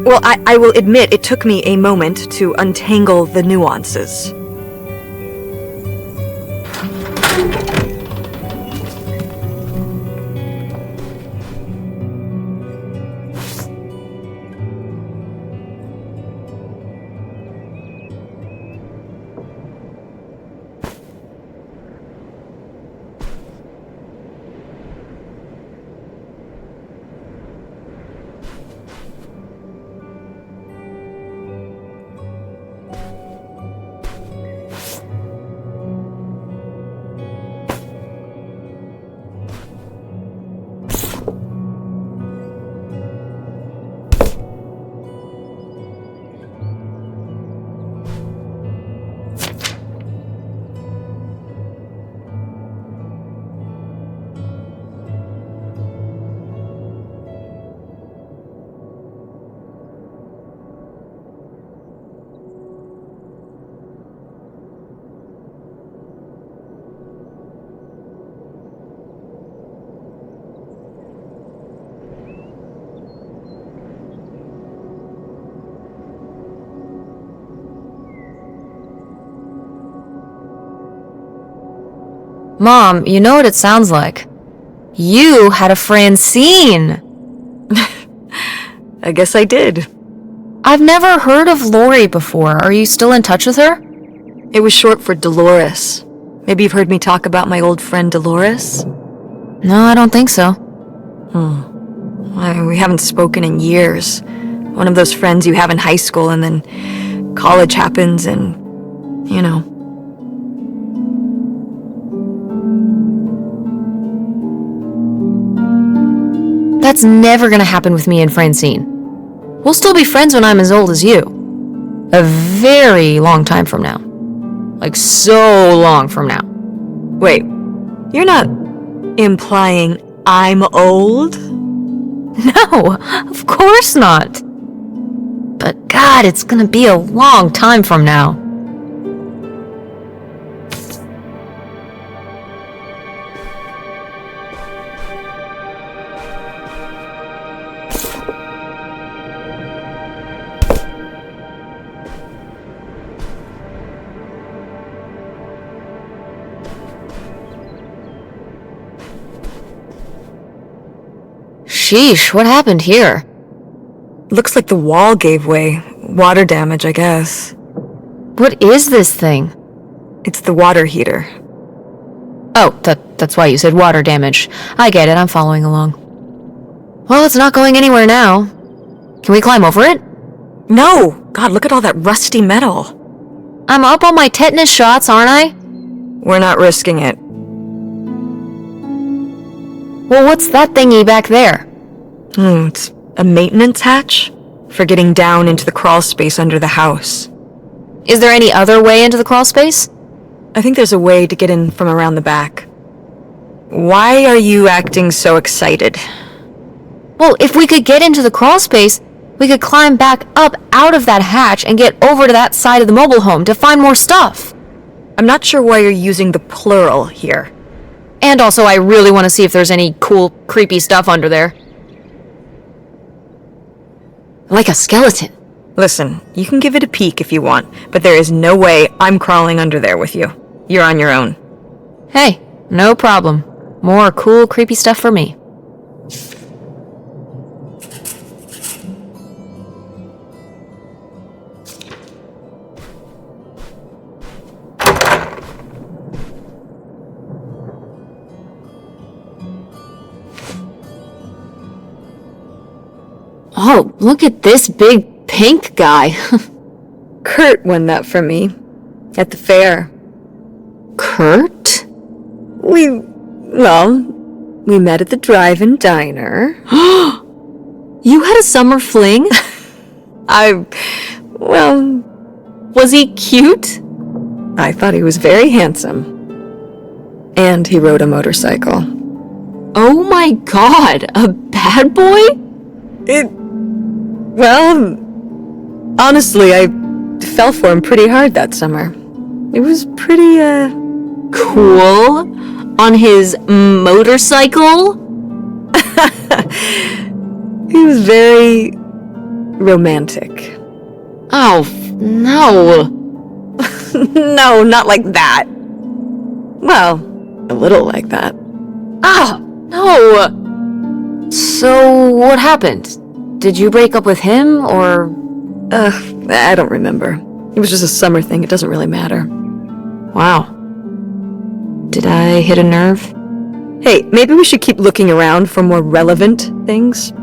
Well, I will admit it took me a moment to untangle the nuances. Mom, you know what it sounds like. You had a Francine! I guess I did. I've never heard of Lori before. Are you still in touch with her? It was short for Dolores. Maybe you've heard me talk about my old friend Dolores? No, I don't think so. We haven't spoken in years. One of those friends you have in high school and then college happens and, you know. That's never gonna happen with me and Francine. We'll still be friends when I'm as old as you. A very long time from now. Like so long from now. Wait, you're not implying I'm old? No, of course not. But God, it's gonna be a long time from now. Sheesh, what happened here? Looks like the wall gave way. Water damage, I guess. What is this thing? It's the water heater. Oh, that's why you said water damage. I get it, I'm following along. Well, it's not going anywhere now. Can we climb over it? No! God, look at all that rusty metal. I'm up on my tetanus shots, aren't I? We're not risking it. Well, what's that thingy back there? It's a maintenance hatch for getting down into the crawl space under the house. Is there any other way into the crawl space? I think there's a way to get in from around the back. Why are you acting so excited? Well, if we could get into the crawl space, we could climb back up out of that hatch and get over to that side of the mobile home to find more stuff. I'm not sure why you're using the plural here. And also, I really want to see if there's any cool, creepy stuff under there. Like a skeleton. Listen, you can give it a peek if you want, but there is no way I'm crawling under there with you. You're on your own. Hey, no problem. More cool, creepy stuff for me. Oh, look at this big pink guy. Kurt won that from me. At the fair. Kurt? We met at the drive-in diner. You had a summer fling? Was he cute? I thought he was very handsome. And he rode a motorcycle. Oh my god, a bad boy? Honestly, I fell for him pretty hard that summer. It was pretty, cool? On his motorcycle? he was very romantic. Oh, no. No, not like that. Well, a little like that. Ah, no. So, what happened? Did you break up with him, or... I don't remember. It was just a summer thing, it doesn't really matter. Wow. Did I hit a nerve? Hey, maybe we should keep looking around for more relevant things.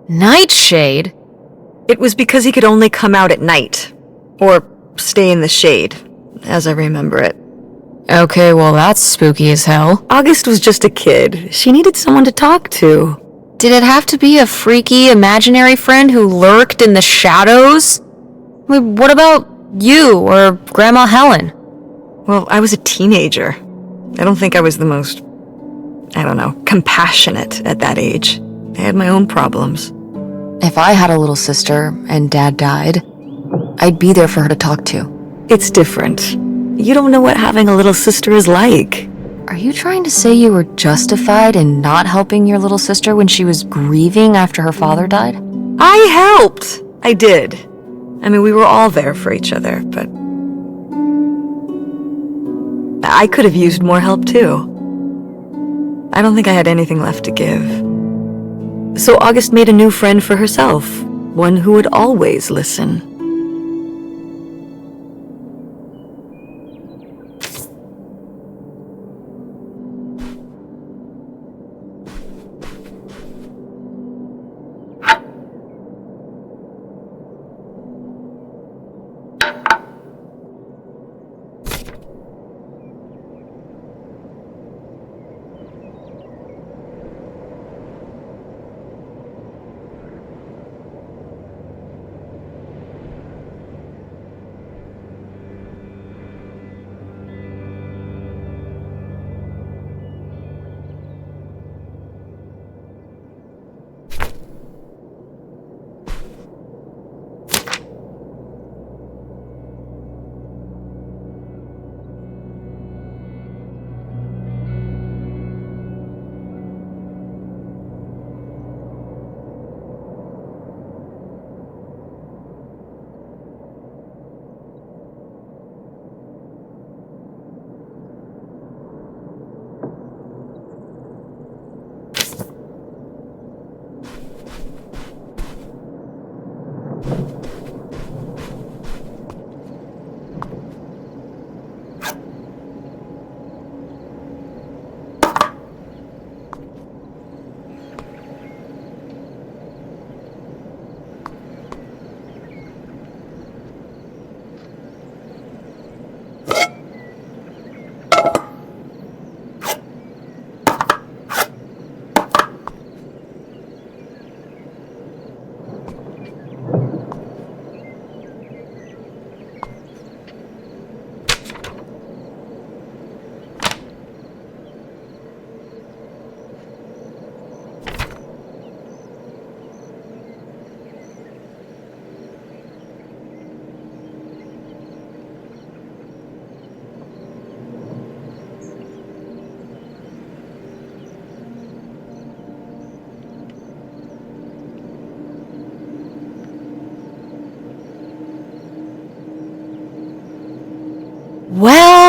Nightshade? It was because he could only come out at night. Or stay in the shade, as I remember it. Okay, well that's spooky as hell. August was just a kid. She needed someone to talk to. Did it have to be a freaky, imaginary friend who lurked in the shadows? What about you or Grandma Helen? Well, I was a teenager. I don't think I was the most, compassionate at that age. I had my own problems. If I had a little sister and Dad died, I'd be there for her to talk to. It's different. You don't know what having a little sister is like. Are you trying to say you were justified in not helping your little sister when she was grieving after her father died? I helped! I did. I mean, we were all there for each other, but... I could have used more help, too. I don't think I had anything left to give. So August made a new friend for herself, one who would always listen.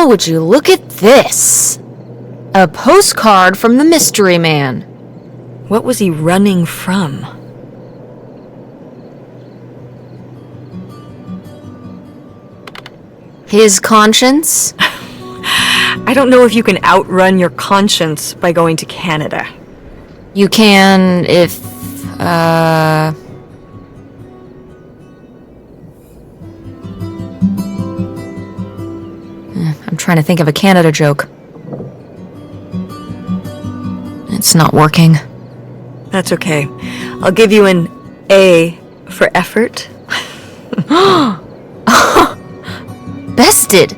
Now would you look at this? A postcard from the mystery man. What was he running from? His conscience? I don't know if you can outrun your conscience by going to Canada. You can if, I'm trying to think of a Canada joke. It's not working. That's okay. I'll give you an A for effort. Bested!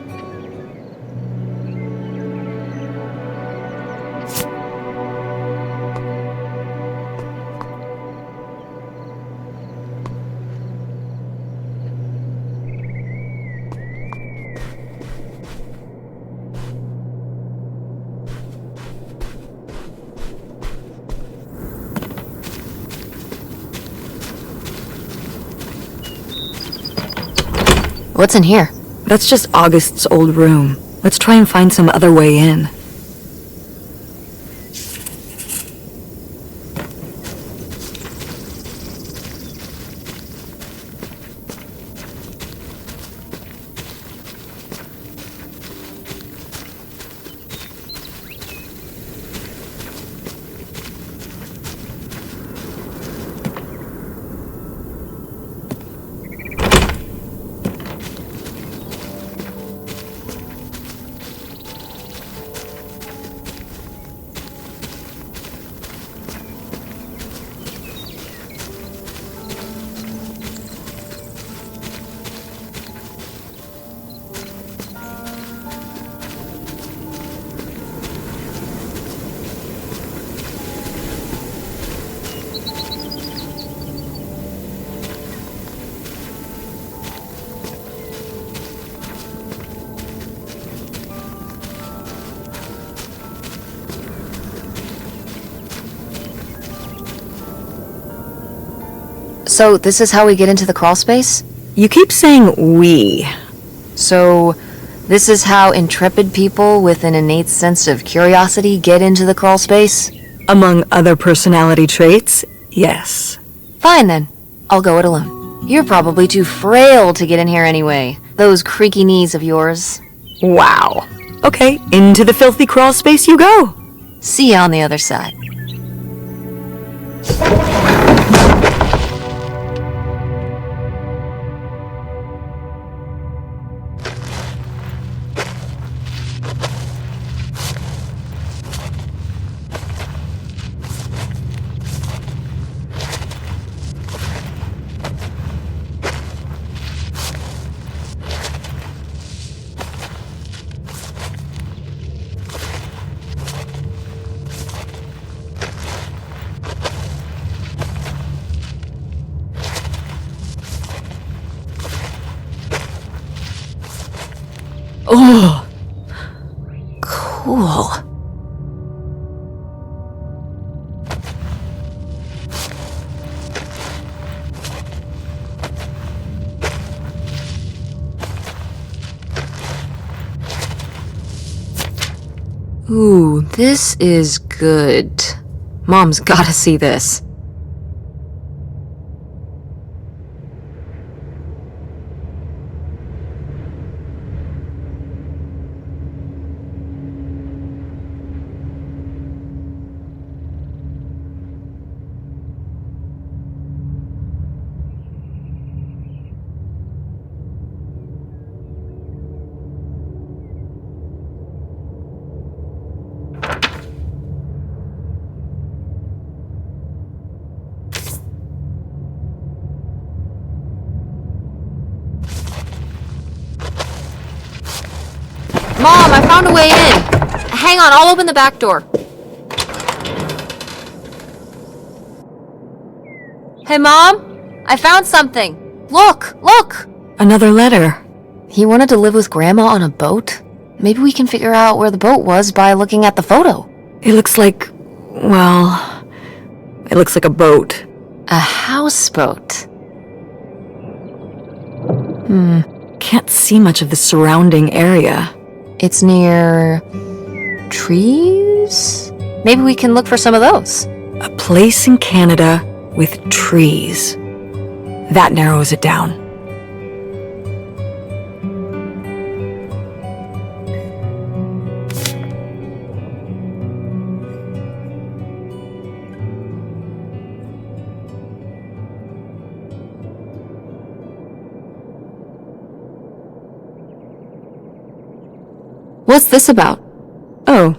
What's in here? That's just August's old room. Let's try and find some other way in. So this is how we get into the crawl space? You keep saying we. So this is how intrepid people with an innate sense of curiosity get into the crawl space? Among other personality traits, yes. Fine then. I'll go it alone. You're probably too frail to get in here anyway. Those creaky knees of yours. Wow. Okay, into the filthy crawl space you go. See ya on the other side. Oh, cool. Ooh, this is good. Mom's gotta see this. Mom, I found a way in. Hang on, I'll open the back door. Hey, Mom? I found something. Look, look! Another letter. He wanted to live with Grandma on a boat? Maybe we can figure out where the boat was by looking at the photo. It looks like, well, it looks like a boat. A houseboat. Can't see much of the surrounding area. It's near trees? Maybe we can look for some of those. A place in Canada with trees. That narrows it down. What's this about? Oh,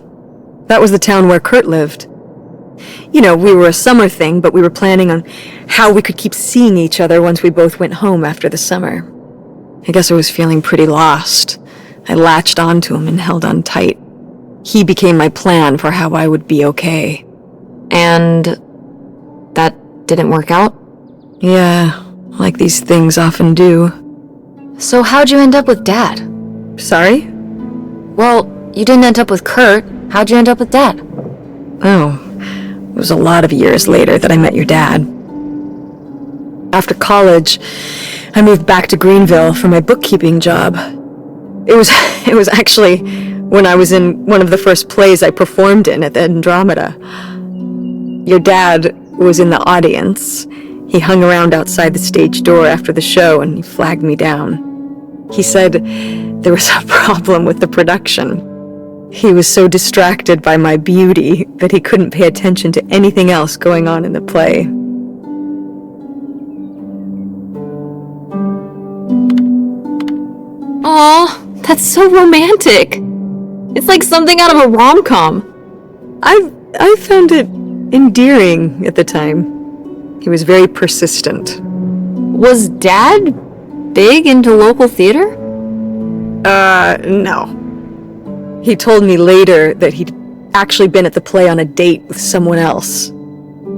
that was the town where Kurt lived. You know, we were a summer thing, but we were planning on how we could keep seeing each other once we both went home after the summer. I guess I was feeling pretty lost. I latched onto him and held on tight. He became my plan for how I would be okay. And that didn't work out? Yeah, like these things often do. So how'd you end up with Dad? Sorry? Well, you didn't end up with Kurt. How'd you end up with Dad? Oh, it was a lot of years later that I met your dad. After college, I moved back to Greenville for my bookkeeping job. It was actually when I was in one of the first plays I performed in at the Andromeda. Your dad was in the audience. He hung around outside the stage door after the show and he flagged me down. He said there was a problem with the production. He was so distracted by my beauty that he couldn't pay attention to anything else going on in the play. Aw, that's so romantic. It's like something out of a rom-com. I found it endearing at the time. He was very persistent. Was Dad big into local theater? No. He told me later that he'd actually been at the play on a date with someone else.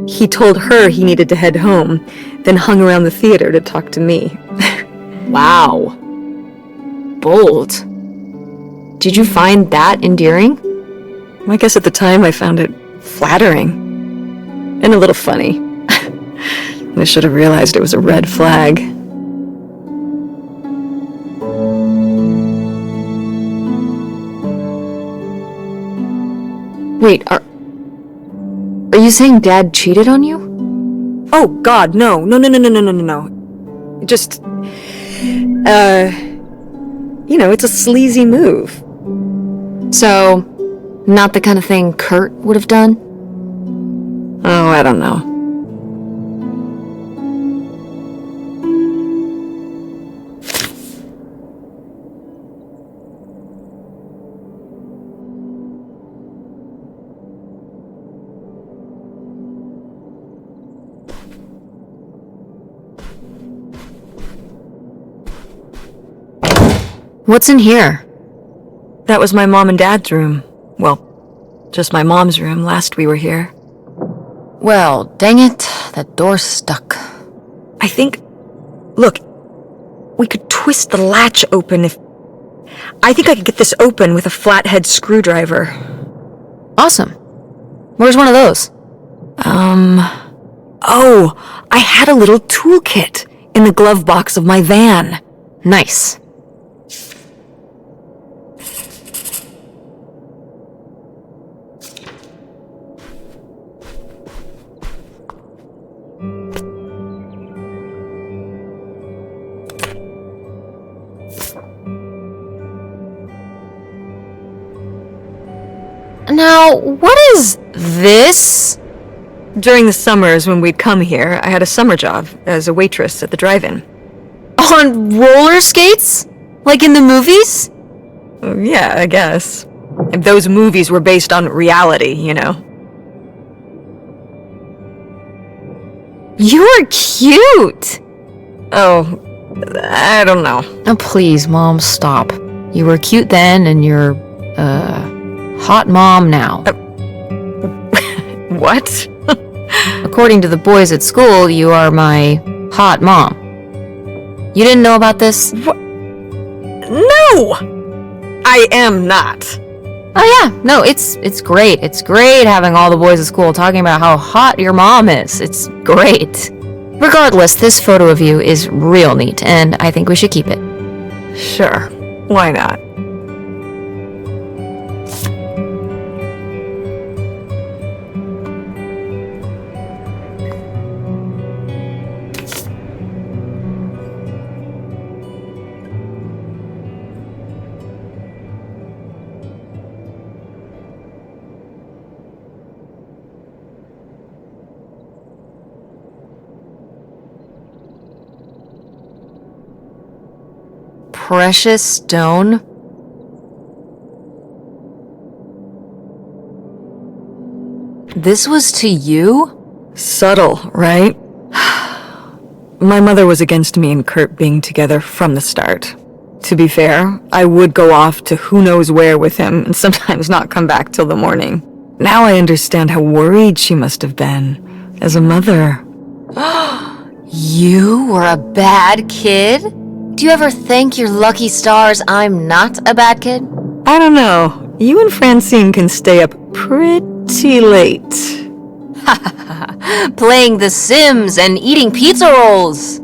He told her he needed to head home, then hung around the theater to talk to me. Wow. Bold. Did you find that endearing? I guess at the time I found it flattering. And a little funny. I should have realized it was a red flag. Wait, are you saying Dad cheated on you? Oh, God, no. No. Just, it's a sleazy move. So, not the kind of thing Kurt would have done? Oh, I don't know. What's in here? That was my mom and dad's room. Well, just my mom's room last we were here. Well, dang it, that door's stuck. I think... Look, we could twist the latch open if... I think I could get this open with a flathead screwdriver. Awesome. Where's one of those? Oh, I had a little toolkit in the glove box of my van. Nice. Now, what is this? During the summers when we'd come here, I had a summer job as a waitress at the drive-in. On roller skates? Like in the movies? Yeah, I guess. And those movies were based on reality, you know. You're cute! Oh, I don't know. Oh, please, Mom, stop. You were cute then, and you're, hot mom now. What? According to the boys at school, you are my hot mom. You didn't know about this? What? No! I am not. Oh yeah, no, it's great. It's great having all the boys at school talking about how hot your mom is. It's great. Regardless, this photo of you is real neat, and I think we should keep it. Sure, why not? precious stone? This was to you? Subtle, right? My mother was against me and Kurt being together from the start. To be fair, I would go off to who knows where with him and sometimes not come back till the morning. Now I understand how worried she must have been as a mother. You were a bad kid? Do you ever thank your lucky stars I'm not a bad kid? I don't know. You and Francine can stay up pretty late. Playing The Sims and eating pizza rolls.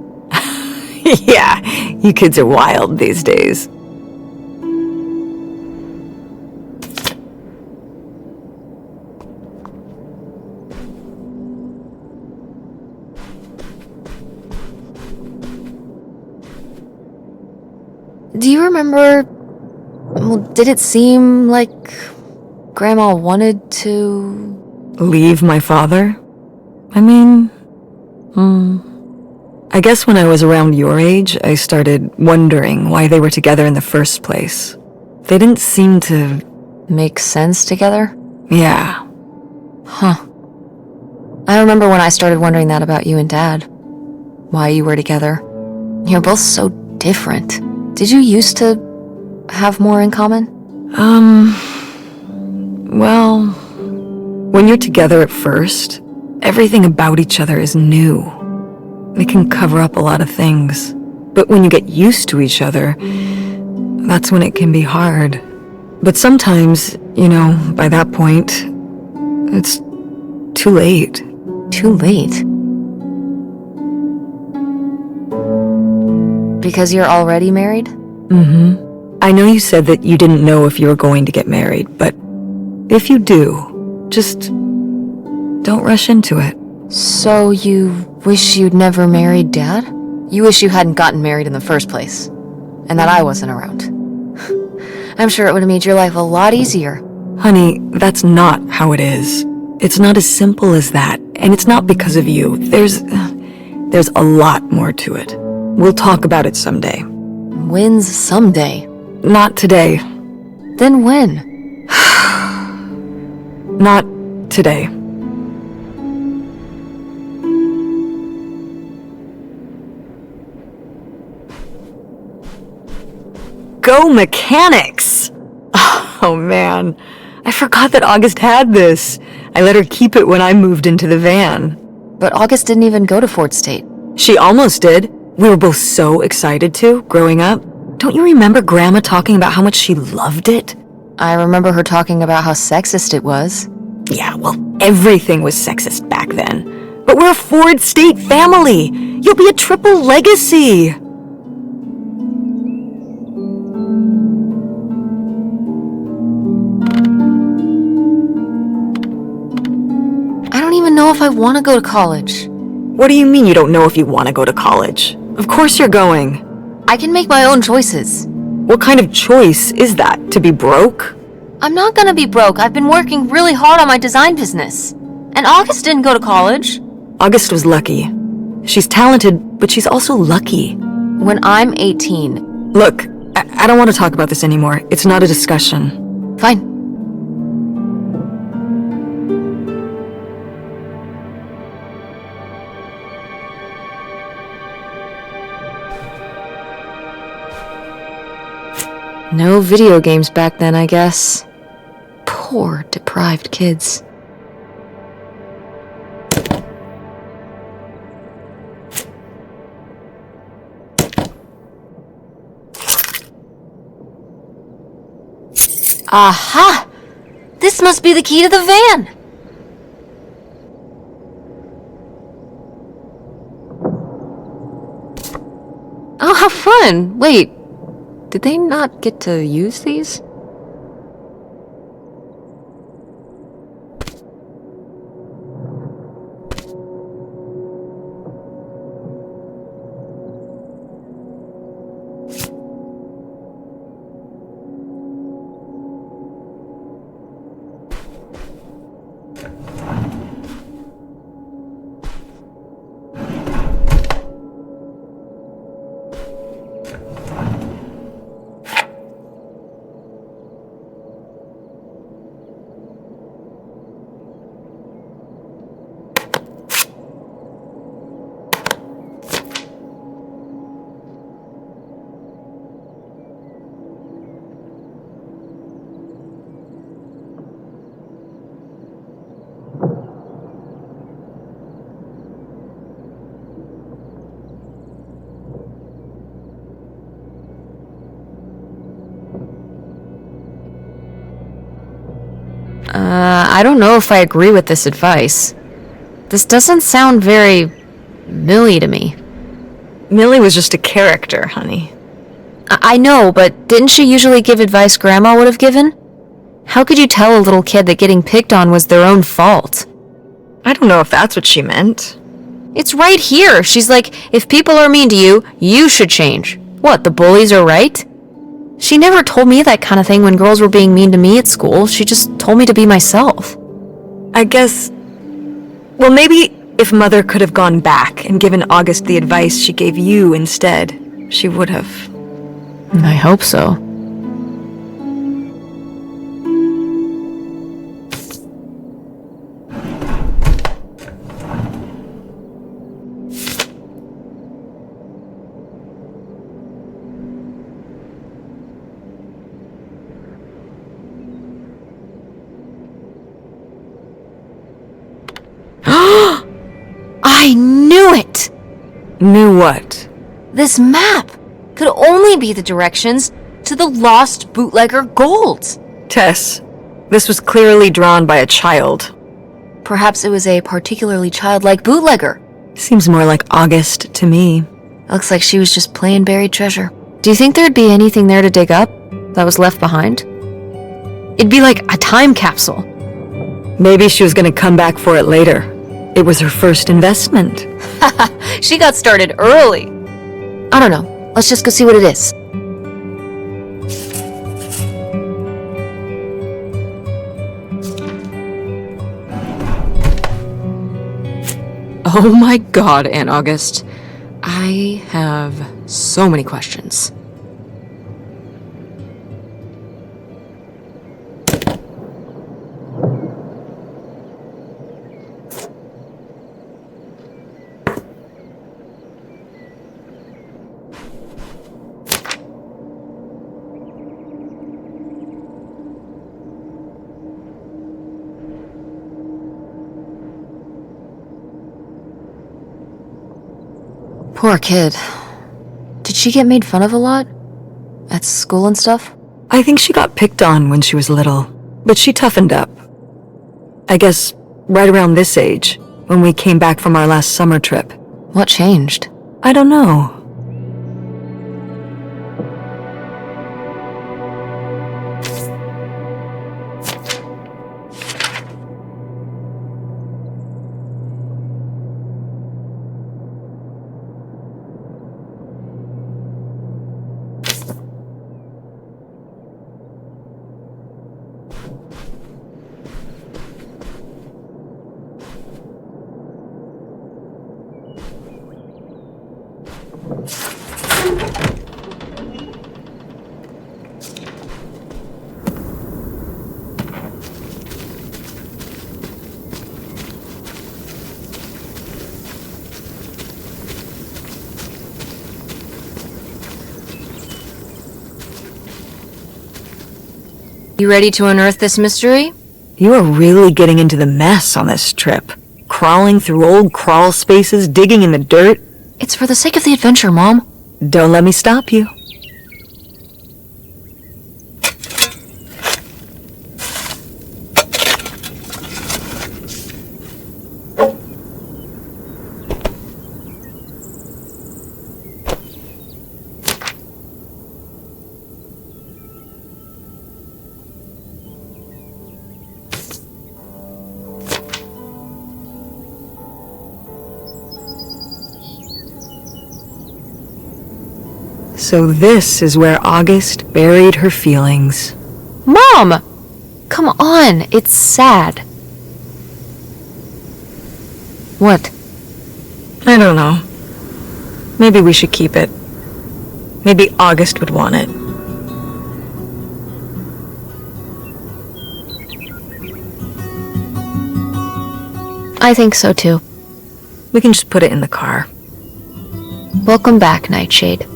Yeah, you kids are wild these days. Do you remember... Well, did it seem like Grandma wanted to... Leave my father? I mean... I guess when I was around your age, I started wondering why they were together in the first place. They didn't seem to... Make sense together? Yeah. Huh. I remember when I started wondering that about you and Dad. Why you were together. You're both so different. Did you used to have more in common? Well, when you're together at first, everything about each other is new. It can cover up a lot of things. But when you get used to each other, that's when it can be hard. But sometimes, by that point, it's too late. Too late? Because you're already married? Mm-hmm. I know you said that you didn't know if you were going to get married, but if you do, just don't rush into it. So you wish you'd never married Dad? You wish you hadn't gotten married in the first place, and that I wasn't around. I'm sure it would have made your life a lot easier. Honey, that's not how it is. It's not as simple as that, and it's not because of you. There's a lot more to it. We'll talk about it someday. When's someday? Not today. Then when? Not today. Go mechanics! Oh man, I forgot that August had this. I let her keep it when I moved into the van. But August didn't even go to Fort State. She almost did. We were both so excited to, growing up. Don't you remember Grandma talking about how much she loved it? I remember her talking about how sexist it was. Yeah, well, everything was sexist back then. But we're a Ford State family. You'll be a triple legacy. I don't even know if I want to go to college. What do you mean you don't know if you want to go to college? Of course you're going. I can make my own choices. What kind of choice is that? To be broke? I'm not gonna be broke. I've been working really hard on my design business. And August didn't go to college. August was lucky. She's talented, but she's also lucky. When I'm 18. Look, I don't want to talk about this anymore. It's not a discussion. Fine. No video games back then, I guess. Poor, deprived kids. Aha! This must be the key to the van! Oh, how fun! Wait, did they not get to use these? I don't know if I agree with this advice. This doesn't sound very Millie to me. Millie was just a character, honey. I know, but didn't she usually give advice Grandma would have given? How could you tell a little kid that getting picked on was their own fault? I don't know if that's what she meant. It's right here. She's like, if people are mean to you, you should change. What, the bullies are right? She never told me that kind of thing when girls were being mean to me at school. She just told me to be myself. I guess... Well, maybe if Mother could have gone back and given August the advice she gave you instead, she would have. I hope so. I knew it! Knew what? This map could only be the directions to the lost bootlegger gold. Tess, this was clearly drawn by a child. Perhaps it was a particularly childlike bootlegger. Seems more like August to me. Looks like she was just playing buried treasure. Do you think there'd be anything there to dig up that was left behind? It'd be like a time capsule. Maybe she was gonna come back for it later. It was her first investment. She got started early. I don't know. Let's just go see what it is. Oh my god, Aunt August. I have so many questions. Poor kid. Did she get made fun of a lot? At school and stuff? I think she got picked on when she was little, but she toughened up. I guess right around this age, when we came back from our last summer trip. What changed? I don't know. You ready to unearth this mystery? You are really getting into the mess on this trip. Crawling through old crawl spaces, digging in the dirt. It's for the sake of the adventure, Mom. Don't let me stop you. So this is where August buried her feelings. Mom! Come on, it's sad. What? I don't know. Maybe we should keep it. Maybe August would want it. I think so too. We can just put it in the car. Welcome back, Nightshade.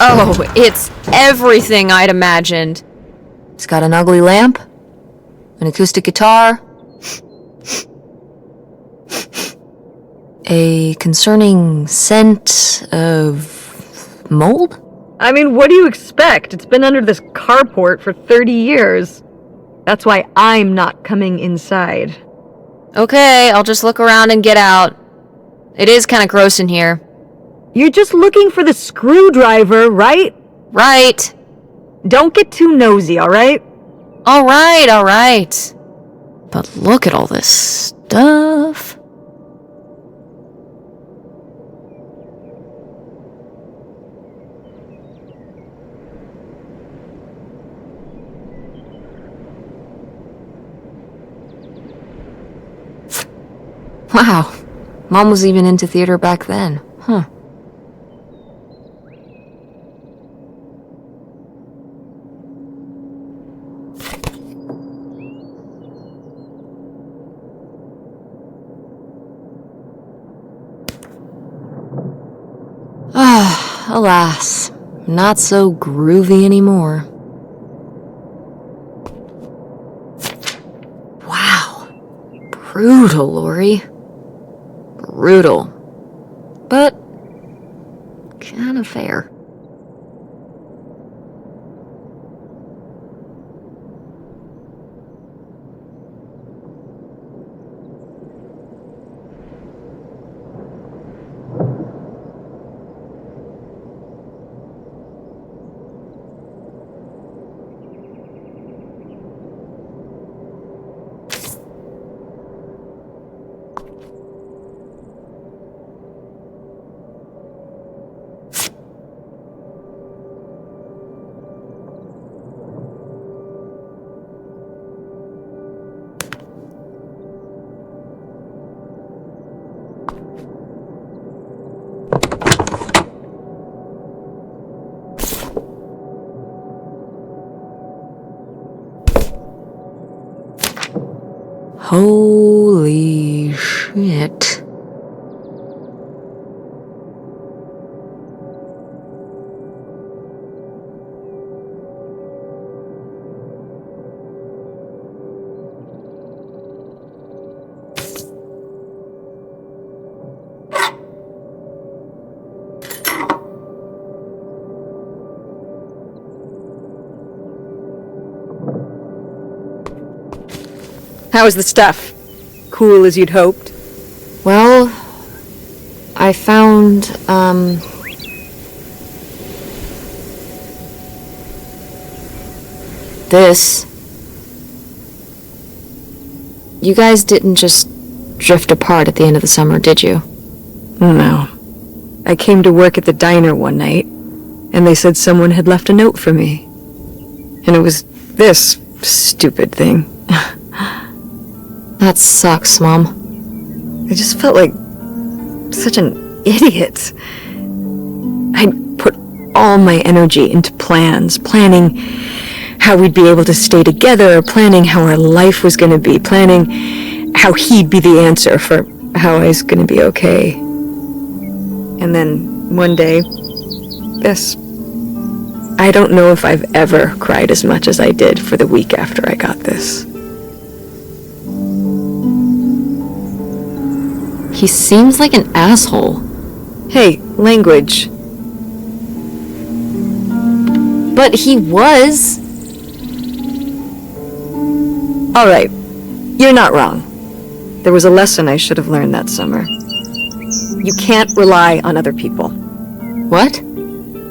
Oh, it's everything I'd imagined. It's got an ugly lamp, an acoustic guitar, a concerning scent of mold? I mean, what do you expect? It's been under this carport for 30 years. That's why I'm not coming inside. Okay, I'll just look around and get out. It is kind of gross in here. You're just looking for the screwdriver, right? Right. Don't get too nosy, alright? Alright. But look at all this stuff. Wow, Mom was even into theater back then, huh? Ah, alas, not so groovy anymore. Wow, brutal, Lori. Brutal, but kind of fair. Holy shit. How is the stuff? Cool as you'd hoped? Well, I found, this. You guys didn't just drift apart at the end of the summer, did you? No. I came to work at the diner one night, and they said someone had left a note for me. And it was this stupid thing. That sucks, Mom. I just felt like such an idiot. I'd put all my energy into planning how we'd be able to stay together, planning how our life was going to be, planning how he'd be the answer for how I was going to be okay. And then one day, this. I don't know if I've ever cried as much as I did for the week after I got this. He seems like an asshole. Hey, language. But he was. All right, you're not wrong. There was a lesson I should have learned that summer. You can't rely on other people. What?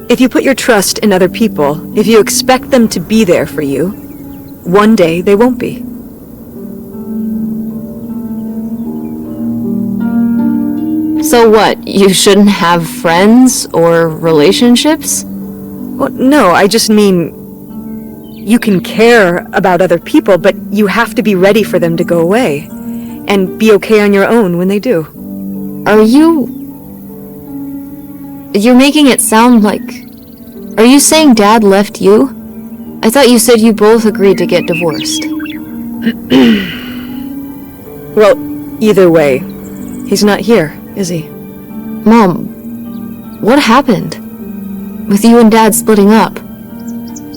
If you put your trust in other people, if you expect them to be there for you, one day they won't be. So what, you shouldn't have friends or relationships? Well, no, I just mean you can care about other people, but you have to be ready for them to go away and be okay on your own when they do. You're making it sound like... Are you saying Dad left you? I thought you said you both agreed to get divorced. Well, either way, he's not here, is he? Mom, what happened? with you and Dad splitting up.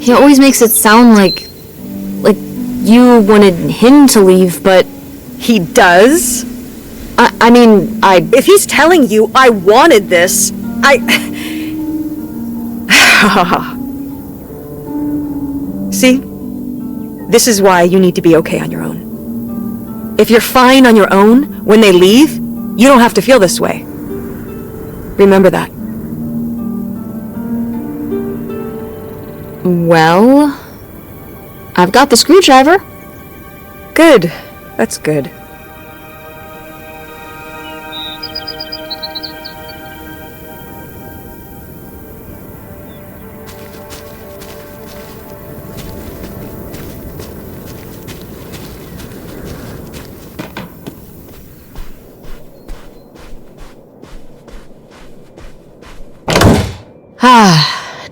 He always makes it sound like you wanted him to leave, but... He does? I mean, If he's telling you I wanted this, See? This is why you need to be okay on your own. If you're fine on your own, when they leave, you don't have to feel this way. Remember that. Well... I've got the screwdriver. Good. That's good.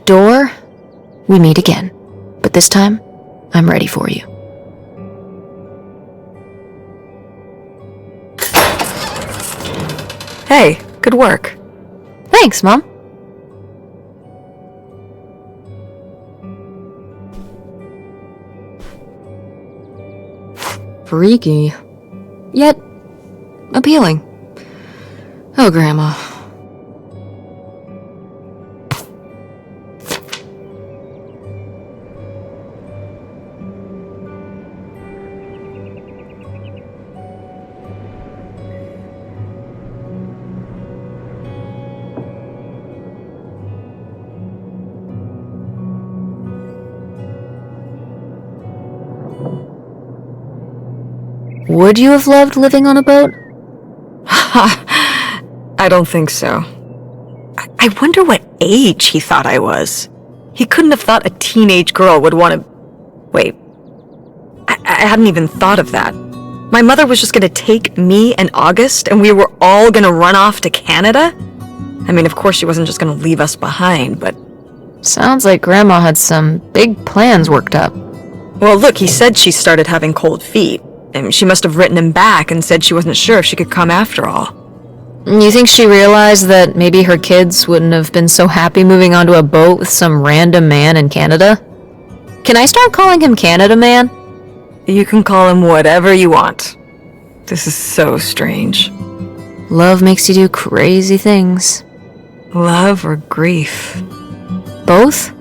Door, we meet again. But this time, I'm ready for you. Hey, good work. Thanks, Mom. Freaky. Yet, appealing. Oh, Grandma. Would you have loved living on a boat? I don't think so. I wonder what age he thought I was. He couldn't have thought a teenage girl would want to... Wait. I hadn't even thought of that. My mother was just going to take me and August, and we were all going to run off to Canada? I mean, of course she wasn't just going to leave us behind, but... Sounds like Grandma had some big plans worked up. Well, look, he said she started having cold feet. And she must have written him back and said she wasn't sure if she could come after all. You think she realized that maybe her kids wouldn't have been so happy moving onto a boat with some random man in Canada? Can I start calling him Canada Man? You can call him whatever you want. This is so strange. Love makes you do crazy things. Love or grief? Both?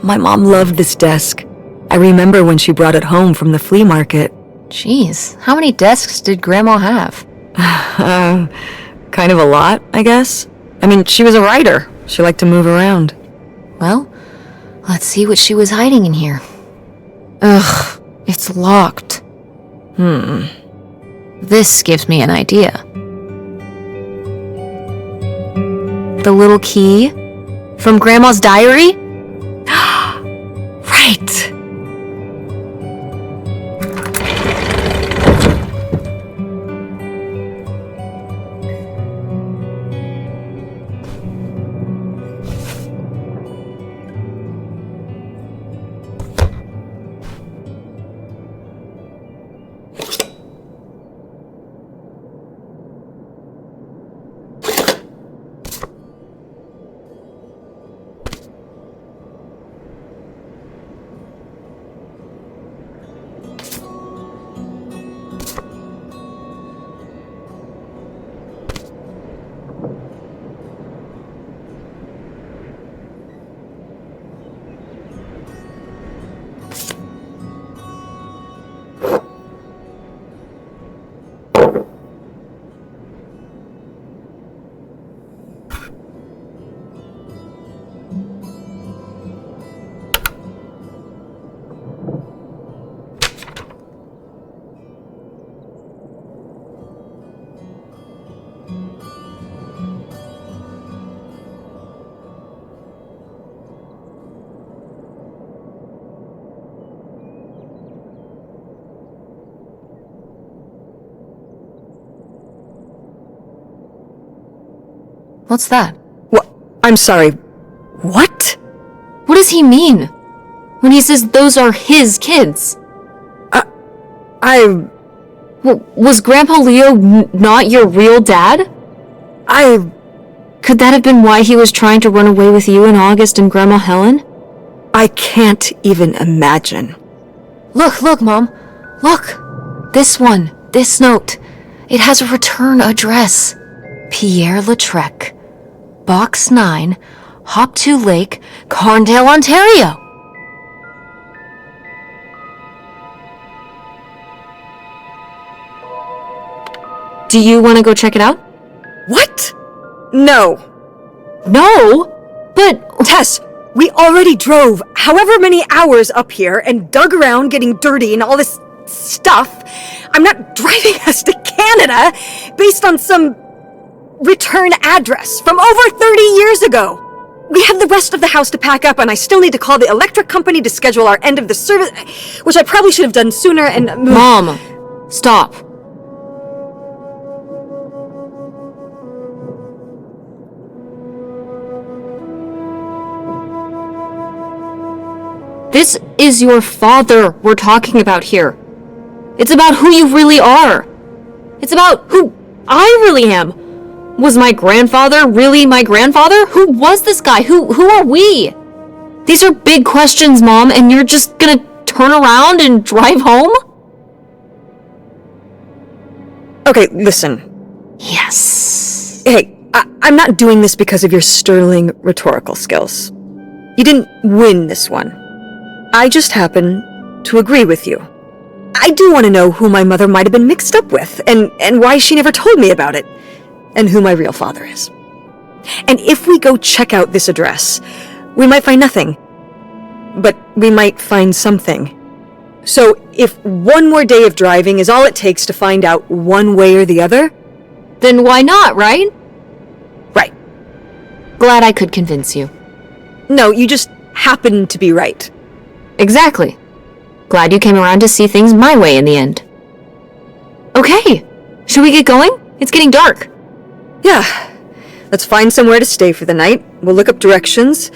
My mom loved this desk. I remember when she brought it home from the flea market. Jeez, how many desks did Grandma have? Kind of a lot, I guess. I mean, she was a writer. She liked to move around. Well, let's see what she was hiding in here. Ugh, it's locked. This gives me an idea. The little key from Grandma's diary? Right! What's that? What? I'm sorry. What? What does he mean? When he says those are his kids? Was Grandpa Leo not your real dad? Could that have been why he was trying to run away with you in August and Grandma Helen? I can't even imagine. Look, Mom. Look. This one. This note. It has a return address. Pierre Lautrec. Box 9, Hop to Lake, Carndale, Ontario. Do you want to go check it out? What? No. No? But... Tess, we already drove however many hours up here and dug around getting dirty and all this stuff. I'm not driving us to Canada based on some return address from over 30 years ago. We have the rest of the house to pack up, and I still need to call the electric company to schedule our end of the service, which I probably should have done sooner and... Mom, stop. This is your father we're talking about here. It's about who you really are. It's about who I really am. Was my grandfather really my grandfather? Who was this guy? Who are we? These are big questions, Mom, and you're just gonna turn around and drive home? Okay, listen. Yes. Hey, I'm not doing this because of your sterling rhetorical skills. You didn't win this one. I just happen to agree with you. I do want to know who my mother might have been mixed up with, and why she never told me about it. And who my real father is. And if we go check out this address, we might find nothing. But we might find something. So if one more day of driving is all it takes to find out one way or the other, then why not, right? Right. Glad I could convince you. No, you just happen to be right. Exactly. Glad you came around to see things my way in the end. Okay, should we get going? It's getting dark. Yeah, let's find somewhere to stay for the night. We'll look up directions.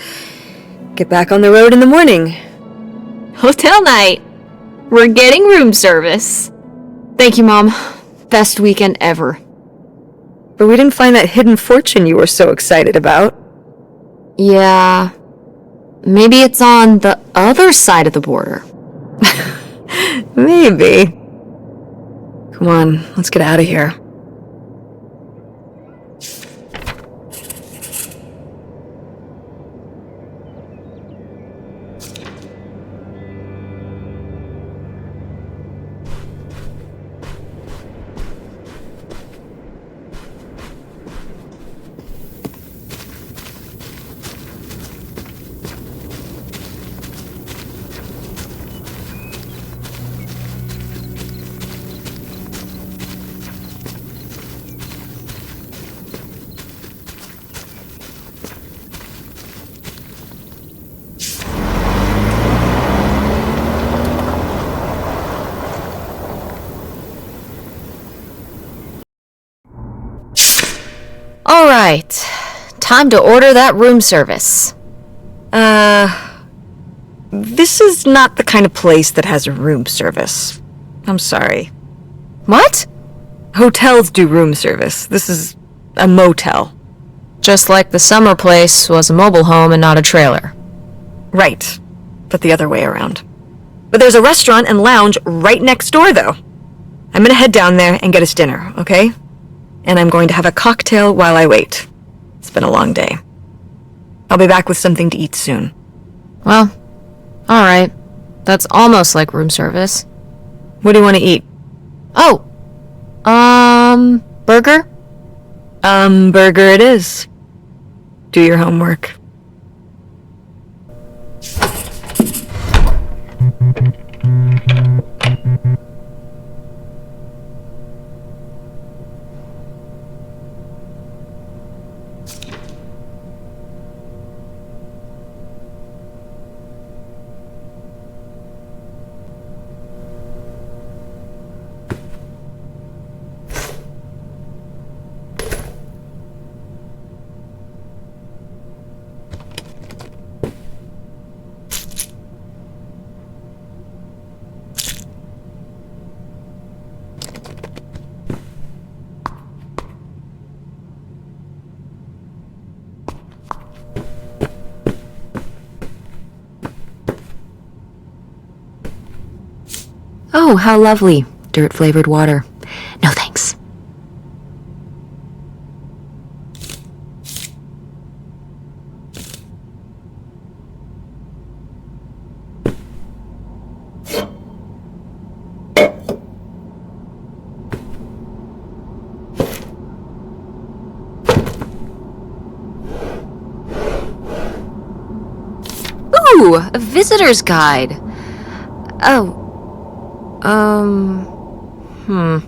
Get back on the road in the morning. Hotel night. We're getting room service. Thank you, Mom. Best weekend ever. But we didn't find that hidden fortune you were so excited about. Yeah. Maybe it's on the other side of the border. Maybe. Come on, let's get out of here. Alright, time to order that room service. This is not the kind of place that has a room service. I'm sorry. What? Hotels do room service. This is a motel. Just like the summer place was a mobile home and not a trailer. Right, but the other way around. But there's a restaurant and lounge right next door, though. I'm gonna head down there and get us dinner, okay? And I'm going to have a cocktail while I wait. It's been a long day. I'll be back with something to eat soon. Well, alright. That's almost like room service. What do you want to eat? Oh, burger? Burger it is. do your homework. Oh, how lovely. Dirt-flavored water. No thanks. Ooh, a visitor's guide. Oh. Hmm.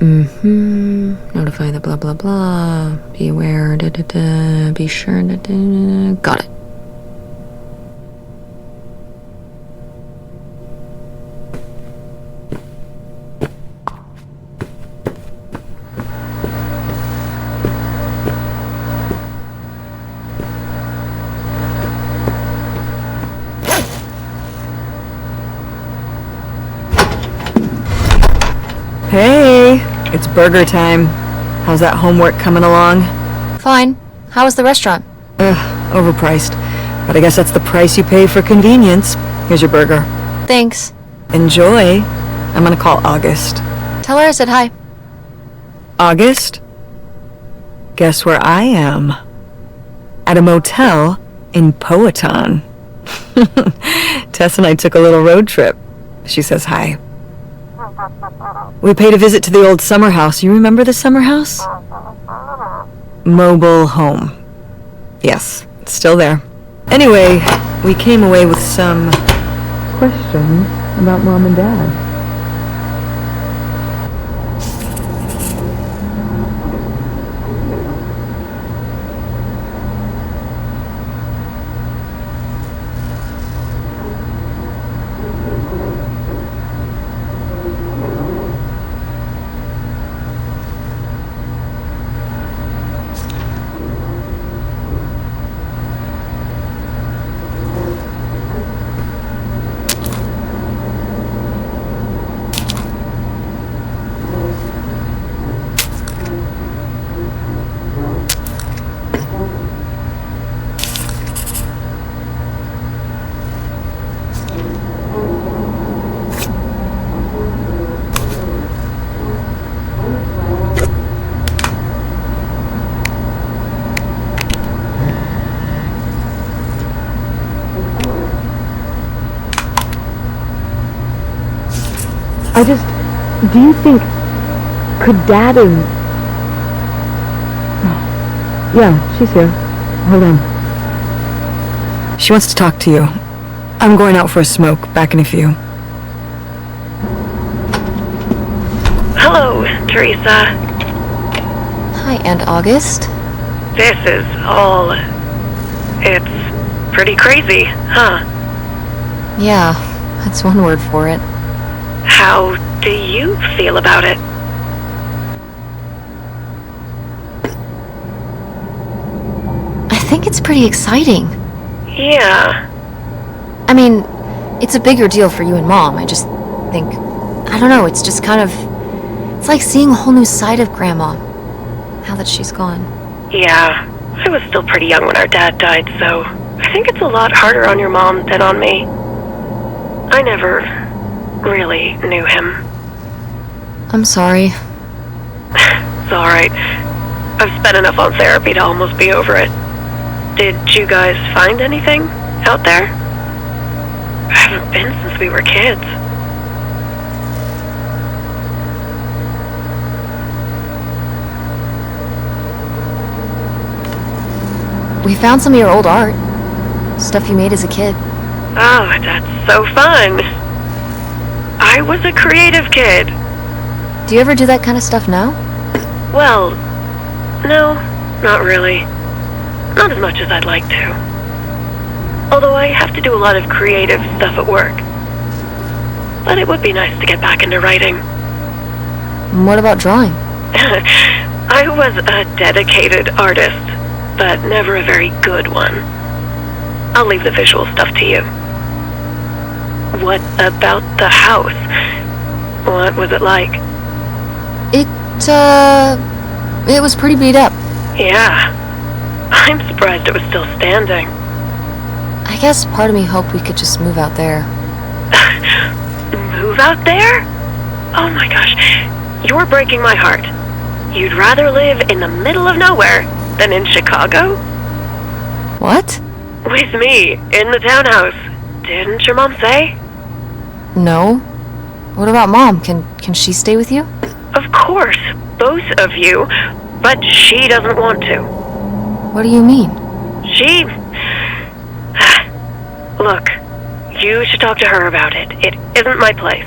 Notify the blah blah blah. Be aware, be sure, Got it. Hey, it's burger time. How's that homework coming along? Fine. How was the restaurant? Overpriced. But I guess that's the price you pay for convenience. Here's your burger. Thanks. Enjoy. I'm gonna call August. Tell her I said hi. August? Guess where I am? At a motel in Powhatan. Tess and I took a little road trip. She says hi. We paid a visit to the old summer house. You remember the summer house? Mobile home. Yes, it's still there. Anyway, we came away with some questions about Mom and Dad. Do you think, could Dad have... Yeah, she's here. Hold on. She wants to talk to you. I'm going out for a smoke. Back in a few. Hello, Teresa. Hi, Aunt August. This is all... It's pretty crazy, huh? Yeah, that's one word for it. How do you feel about it? I think it's pretty exciting. Yeah. I mean, it's a bigger deal for you and Mom. I just think, I don't know, it's just kind of, it's like seeing a whole new side of Grandma, now that she's gone. Yeah, I was still pretty young when our dad died, so I think it's a lot harder on your mom than on me. I never really knew him. I'm sorry. It's alright. I've spent enough on therapy to almost be over it. Did you guys find anything out there? I haven't been since we were kids. We found some of your old art. Stuff you made as a kid. Oh, that's so fun. I was a creative kid. Do you ever do that kind of stuff now? Well, no, not really. Not as much as I'd like to. Although I have to do a lot of creative stuff at work. But it would be nice to get back into writing. And what about drawing? I was a dedicated artist, but never a very good one. I'll leave the visual stuff to you. What about the house? What was it like? It was pretty beat up. Yeah. I'm surprised it was still standing. I guess part of me hoped we could just move out there. Move out there? Oh my gosh, you're breaking my heart. You'd rather live in the middle of nowhere than in Chicago? What? With me, in the townhouse. Didn't your mom say? No. What about Mom? Can she stay with you? Of course, both of you, but she doesn't want to. What do you mean? She... Look, you should talk to her about it. It isn't my place.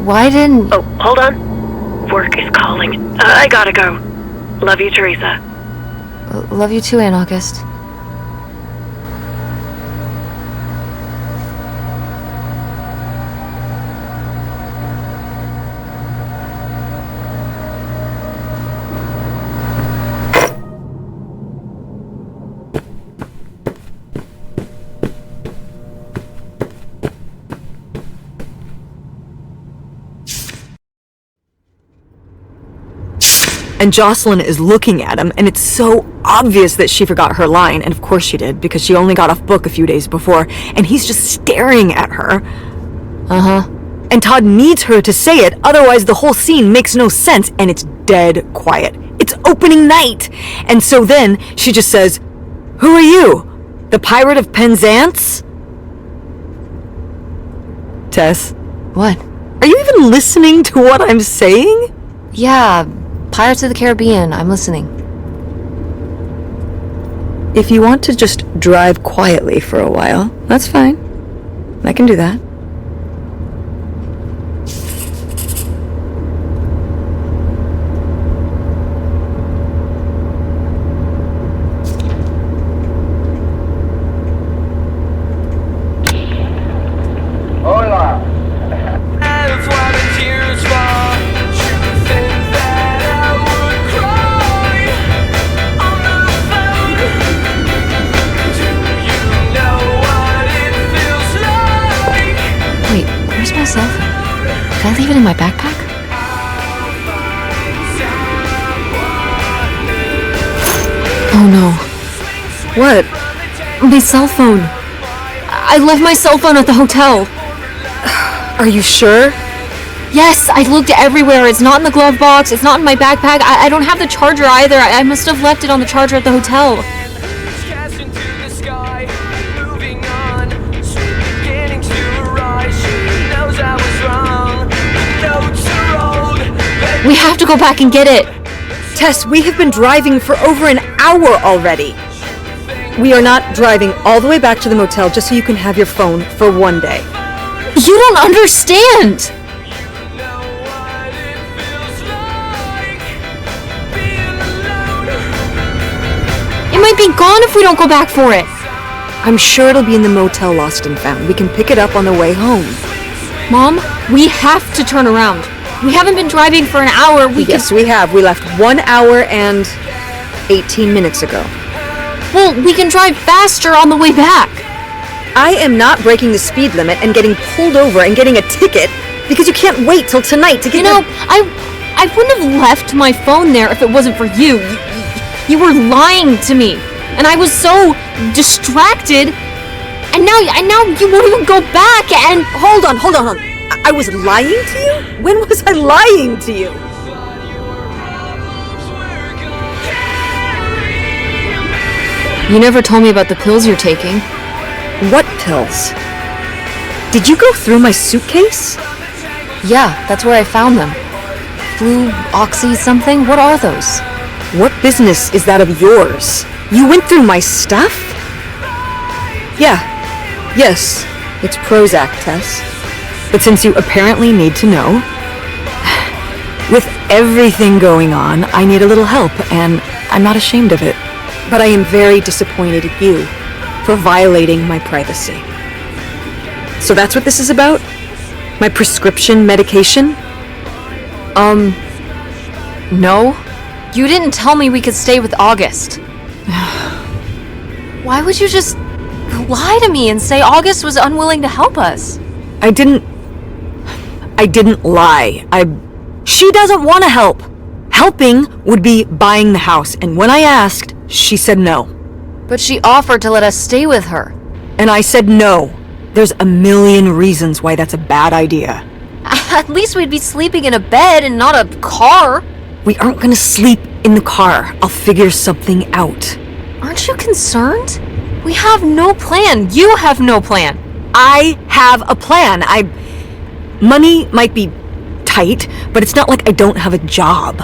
Why didn't... Oh, hold on. Work is calling. I gotta go. Love you, Teresa. Love you too, Aunt August. And Jocelyn is looking at him, and it's so obvious that she forgot her line, and of course she did, because she only got off book a few days before, and he's just staring at her. Uh-huh. And Todd needs her to say it, otherwise the whole scene makes no sense, and it's dead quiet. It's opening night! And so then she just says, "Who are you? The Pirate of Penzance?" Tess, What? are you even listening to what I'm saying? Yeah, Pirates of the Caribbean. I'm listening. If you want to just drive quietly for a while, that's fine. I can do that. Hola. Wait, where's my cell phone? Did I leave it in my backpack? Oh no. What? My cell phone. I left my cell phone at the hotel. Are you sure? Yes, I looked everywhere. It's not in the glove box. It's not in my backpack. I don't have the charger either. I must have left it on the charger at the hotel. We have to go back and get it. Tess, we have been driving for over an hour already. We are not driving all the way back to the motel just so you can have your phone for one day. You don't understand. It might be gone if we don't go back for it. I'm sure it'll be in the motel Lost and Found. We can pick it up on the way home. Mom, we have to turn around. We haven't been driving for an hour. Yes, we have. We left 1 hour and 18 minutes ago. Well, we can drive faster on the way back. I am not breaking the speed limit and getting pulled over and getting a ticket because you can't wait till tonight to get I wouldn't have left my phone there if it wasn't for you. You were lying to me, and I was so distracted. And now you won't even go back. And Hold on. I was lying to you? When was I lying to you? you never told me about the pills you're taking. What pills? Did you go through my suitcase? Yeah, that's where I found them. Flu, oxy, something. What are those? What business is that of yours? You went through my stuff? Yes, it's Prozac, Tess. But since you apparently need to know, with everything going on, I need a little help, and I'm not ashamed of it. But I am very disappointed at you for violating my privacy. So that's what this is about? My prescription medication? No. You didn't tell me we could stay with August. Why would you just lie to me and say August was unwilling to help us? I didn't lie. She doesn't want to help. Helping would be buying the house, and when I asked, she said no. But she offered to let us stay with her. And I said no. There's a million reasons why that's a bad idea. At least we'd be sleeping in a bed and not a car. We aren't gonna sleep in the car. I'll figure something out. Aren't you concerned? We have no plan. You have no plan. I have a plan. Money might be tight, but it's not like I don't have a job.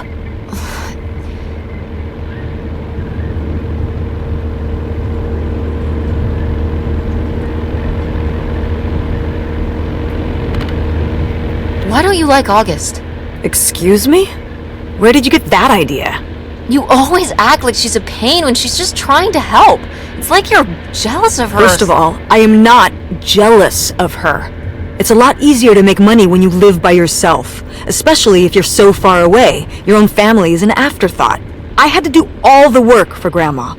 Why don't you like August? Excuse me? Where did you get that idea? You always act like she's a pain when she's just trying to help. It's like you're jealous of her. First of all, I am not jealous of her. It's a lot easier to make money when you live by yourself, especially if you're so far away. Your own family is an afterthought. I had to do all the work for Grandma.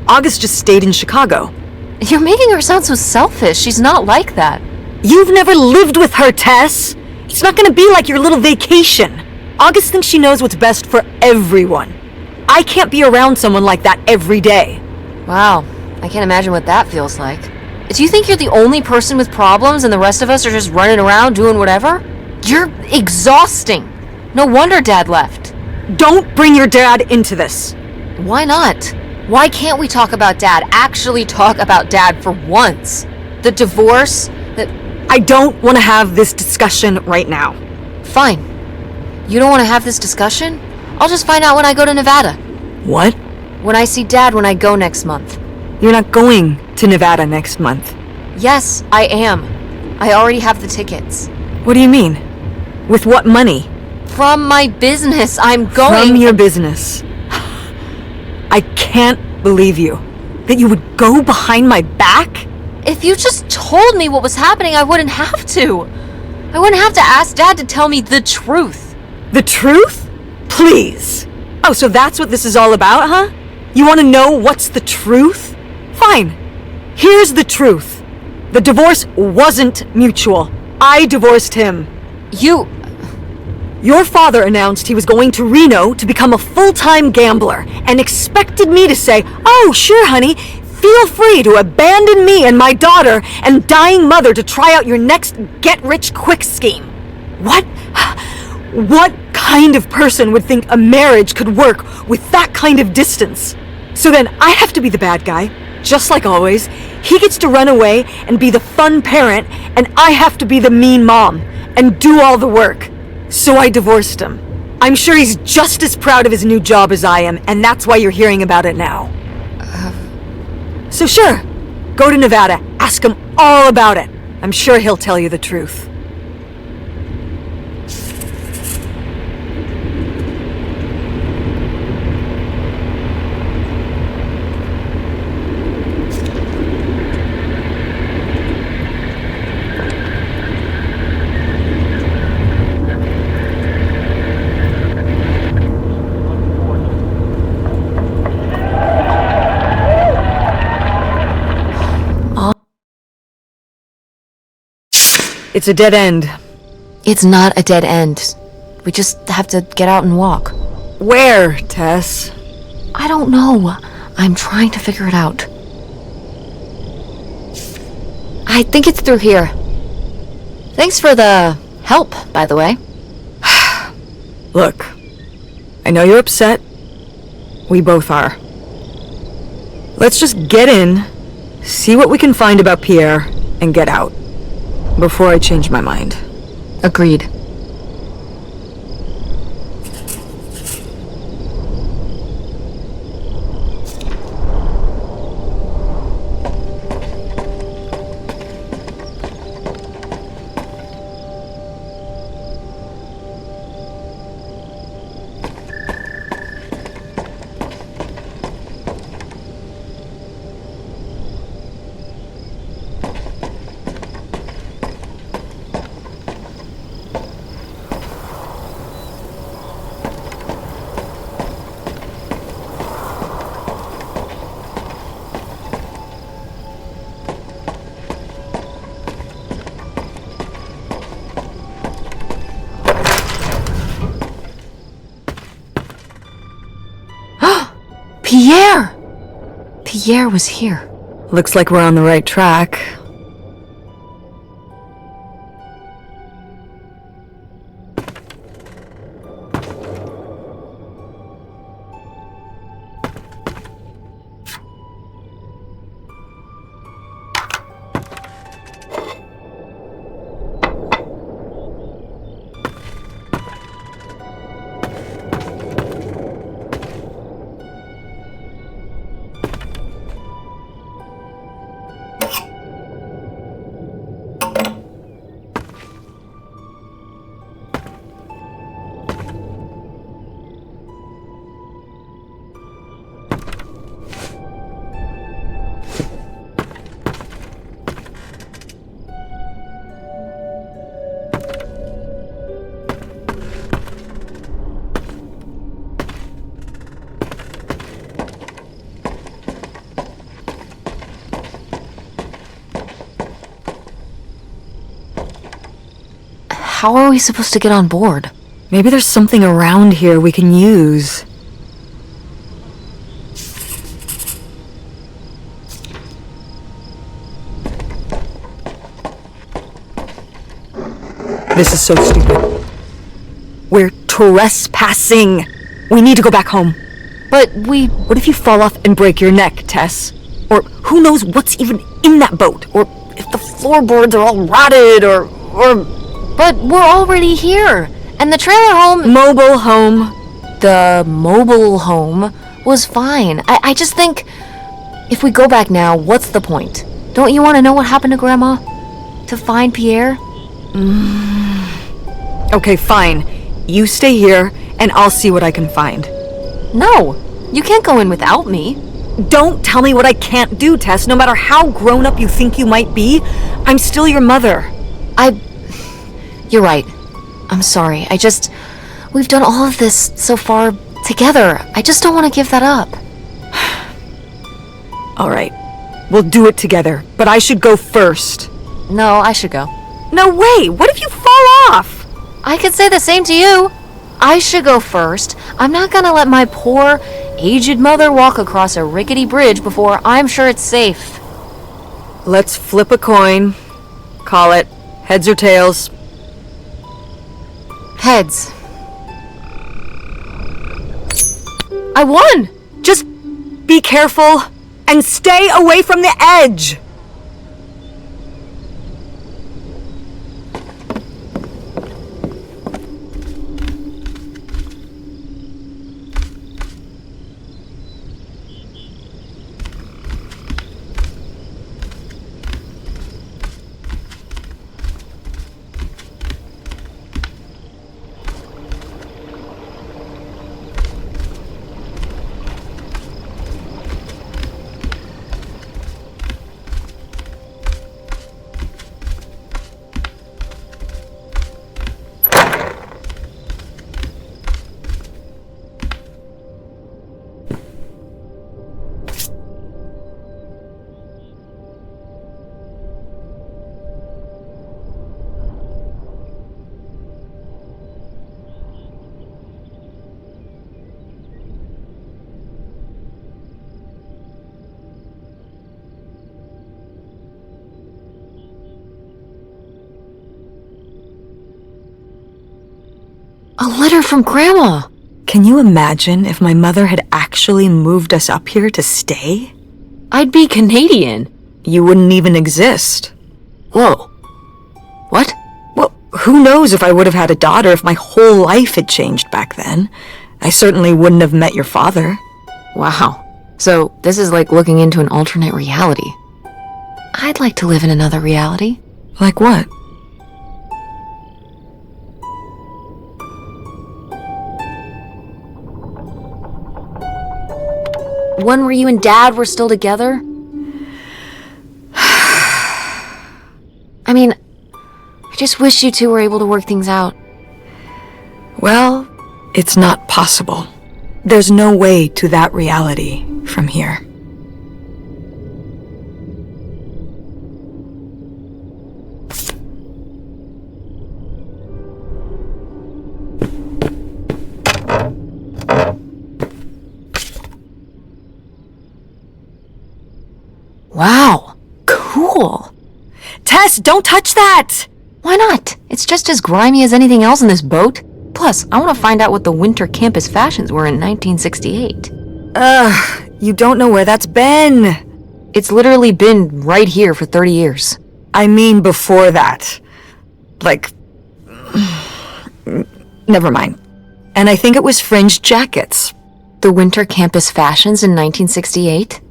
August just stayed in Chicago. You're making her sound so selfish. She's not like that. You've never lived with her, Tess. It's not gonna be like your little vacation. August thinks she knows what's best for everyone. I can't be around someone like that every day. Wow, I can't imagine what that feels like. Do you think you're the only person with problems and the rest of us are just running around doing whatever? You're exhausting. No wonder Dad left. Don't bring your dad into this. Why not? Why can't we talk about Dad? Actually talk about Dad for once? The divorce, I don't want to have this discussion right now. Fine. You don't want to have this discussion? I'll just find out when I go to Nevada. What? When I see Dad when I go next month. You're not going to Nevada next month. Yes, I am. I already have the tickets. What do you mean? With what money? From my business, I'm going... From your business. I can't believe you. That you would go behind my back? If you just told me what was happening, I wouldn't have to. I wouldn't have to ask Dad to tell me the truth. The truth? Please. Oh, so that's what this is all about, huh? You want to know what's the truth? Fine. Here's the truth. The divorce wasn't mutual. I divorced him. Your father announced he was going to Reno to become a full-time gambler and expected me to say, "Oh, sure, honey, feel free to abandon me and my daughter and dying mother to try out your next get-rich-quick scheme." What? What kind of person would think a marriage could work with that kind of distance? So then I have to be the bad guy, just like always. He gets to run away and be the fun parent, and I have to be the mean mom and do all the work. So I divorced him. I'm sure he's just as proud of his new job as I am, and that's why you're hearing about it now. So sure, go to Nevada, ask him all about it. I'm sure he'll tell you the truth. It's a dead end. It's not a dead end. We just have to get out and walk. Where, Tess? I don't know. I'm trying to figure it out. I think it's through here. Thanks for the help, by the way. Look, I know you're upset. We both are. Let's just get in, see what we can find about Pierre, and get out. Before I change my mind. Agreed. Pierre! Pierre was here. Looks like we're on the right track. how are we supposed to get on board? Maybe there's something around here we can use. This is so stupid. We're trespassing. We need to go back home. But What if you fall off and break your neck, Tess? Or who knows what's even in that boat? Or if the floorboards are all rotted, or... But we're already here. And the trailer home... Mobile home. The mobile home was fine. I just think... If we go back now, what's the point? Don't you want to know what happened to Grandma? To find Pierre? Okay, fine. You stay here, and I'll see what I can find. No, you can't go in without me. Don't tell me what I can't do, Tess. No matter how grown up you think you might be, I'm still your mother. You're right. I'm sorry. We've done all of this so far together. I just don't want to give that up. All right. We'll do it together, but I should go first. No, I should go. No way! What if you fall off? I could say the same to you. I should go first. I'm not gonna let my poor, aged mother walk across a rickety bridge before I'm sure it's safe. Let's flip a coin. Call it heads or tails. Heads. I won! Just be careful and stay away from the edge. A letter from Grandma! Can you imagine if my mother had actually moved us up here to stay? I'd be Canadian. You wouldn't even exist. Whoa. What? Well, who knows if I would have had a daughter if my whole life had changed back then. I certainly wouldn't have met your father. Wow. So, this is like looking into an alternate reality. I'd like to live in another reality. Like what? One where you and Dad were still together? I mean, I just wish you two were able to work things out. Well, it's not possible. There's no way to that reality from here. Wow, cool. Tess, don't touch that! Why not? It's just as grimy as anything else in this boat. Plus, I want to find out what the winter campus fashions were in 1968. You don't know where that's been. It's literally been right here for 30 years. I mean before that. Like... Never mind. And I think it was fringed jackets. The winter campus fashions in 1968?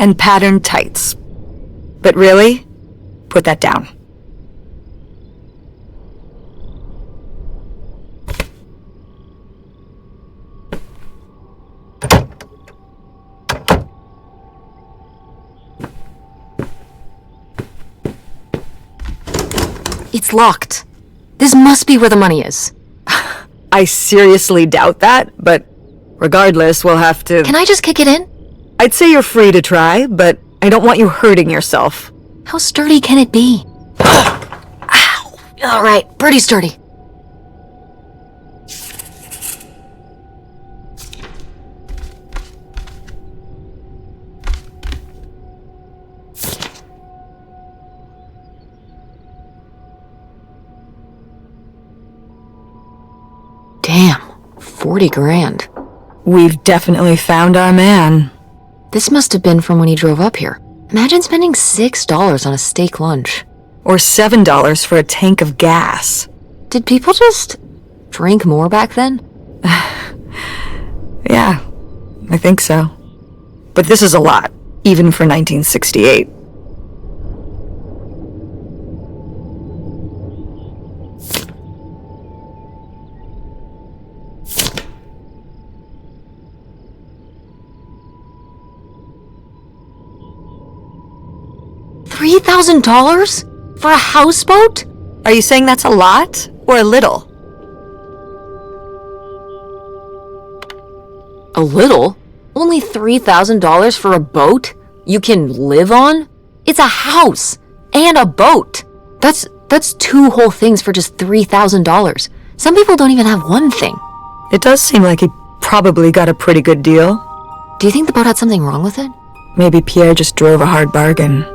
And patterned tights. But really, put that down. It's locked. This must be where the money is. I seriously doubt that, but regardless, we'll have to... Can I just kick it in? I'd say you're free to try, but I don't want you hurting yourself. How sturdy can it be? Ow! All right, pretty sturdy. 40 grand. We've definitely found our man. This must have been from when he drove up here. Imagine spending $6 on a steak lunch. Or $7 for a tank of gas. Did people just drink more back then? Yeah, I think so. But this is a lot, even for 1968. $3,000? For a houseboat? Are you saying that's a lot or a little? A little? Only $3,000 for a boat you can live on? It's a house and a boat. That's two whole things for just $3,000. Some people don't even have one thing. It does seem like he probably got a pretty good deal. Do you think the boat had something wrong with it? Maybe Pierre just drove a hard bargain.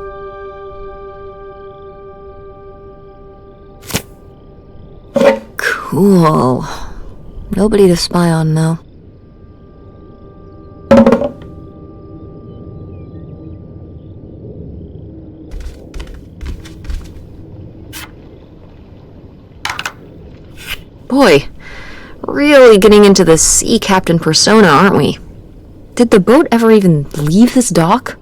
Cool. Nobody to spy on, though. Boy, really getting into the sea captain persona, aren't we? Did the boat ever even leave this dock?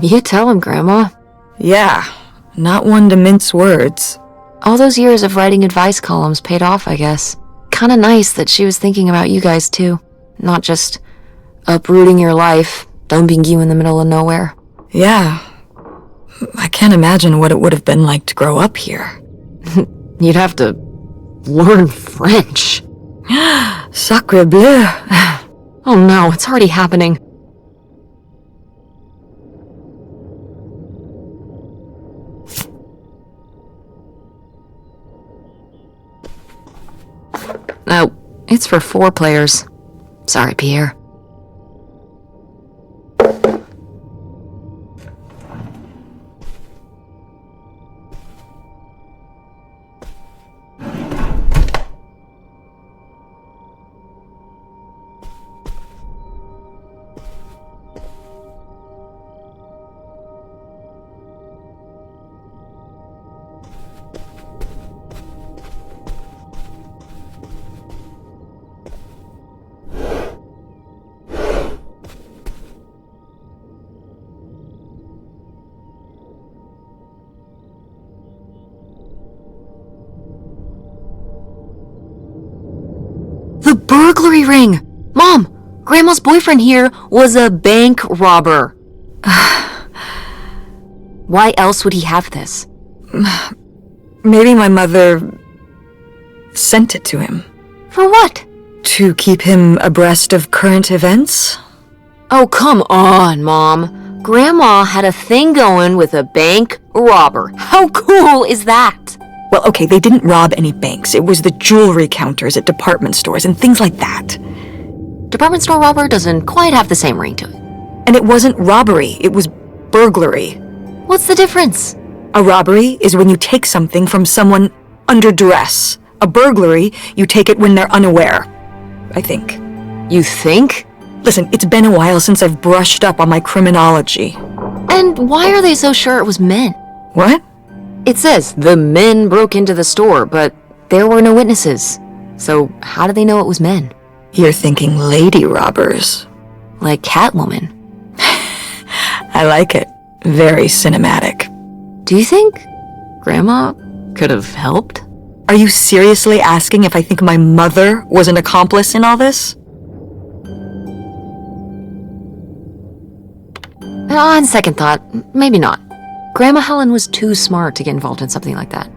You tell him, Grandma. Yeah, not one to mince words. All those years of writing advice columns paid off, I guess. Kinda nice that she was thinking about you guys, too. Not just uprooting your life, dumping you in the middle of nowhere. Yeah. I can't imagine what it would have been like to grow up here. You'd have to learn French. Sacre bleu. Oh no, it's already happening. Oh, it's for 4 players. Sorry, Pierre. The burglary ring! Mom! Grandma's boyfriend here was a bank robber. Why else would he have this? Maybe my mother sent it to him. For what? To keep him abreast of current events? Oh, come on, Mom. Grandma had a thing going with a bank robber. How cool is that? Well, okay, they didn't rob any banks. It was the jewelry counters at department stores and things like that. Department store robber doesn't quite have the same ring to it. And it wasn't robbery, it was burglary. What's the difference? A robbery is when you take something from someone under duress. A burglary, you take it when they're unaware. I think. You think? Listen, it's been a while since I've brushed up on my criminology. And why are they so sure it was men? What? It says the men broke into the store, but there were no witnesses. So how do they know it was men? You're thinking lady robbers. Like Catwoman. I like it. Very cinematic. Do you think Grandma could have helped? Are you seriously asking if I think my mother was an accomplice in all this? On second thought, maybe not. Grandma Helen was too smart to get involved in something like that.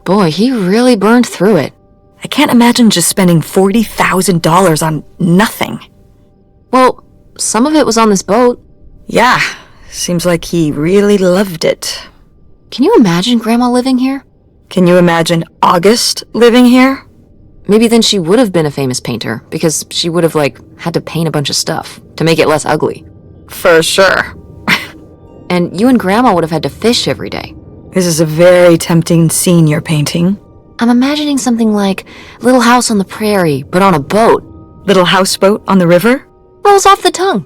Boy, he really burned through it. I can't imagine just spending $40,000 on nothing. Well, some of it was on this boat. Yeah, seems like he really loved it. Can you imagine Grandma living here? Can you imagine August living here? Maybe then she would have been a famous painter, because she would have, had to paint a bunch of stuff to make it less ugly. For sure. And you and Grandma would have had to fish every day. This is a very tempting scene you're painting. I'm imagining something like Little House on the Prairie, but on a boat. Little houseboat on the river? Rolls off the tongue.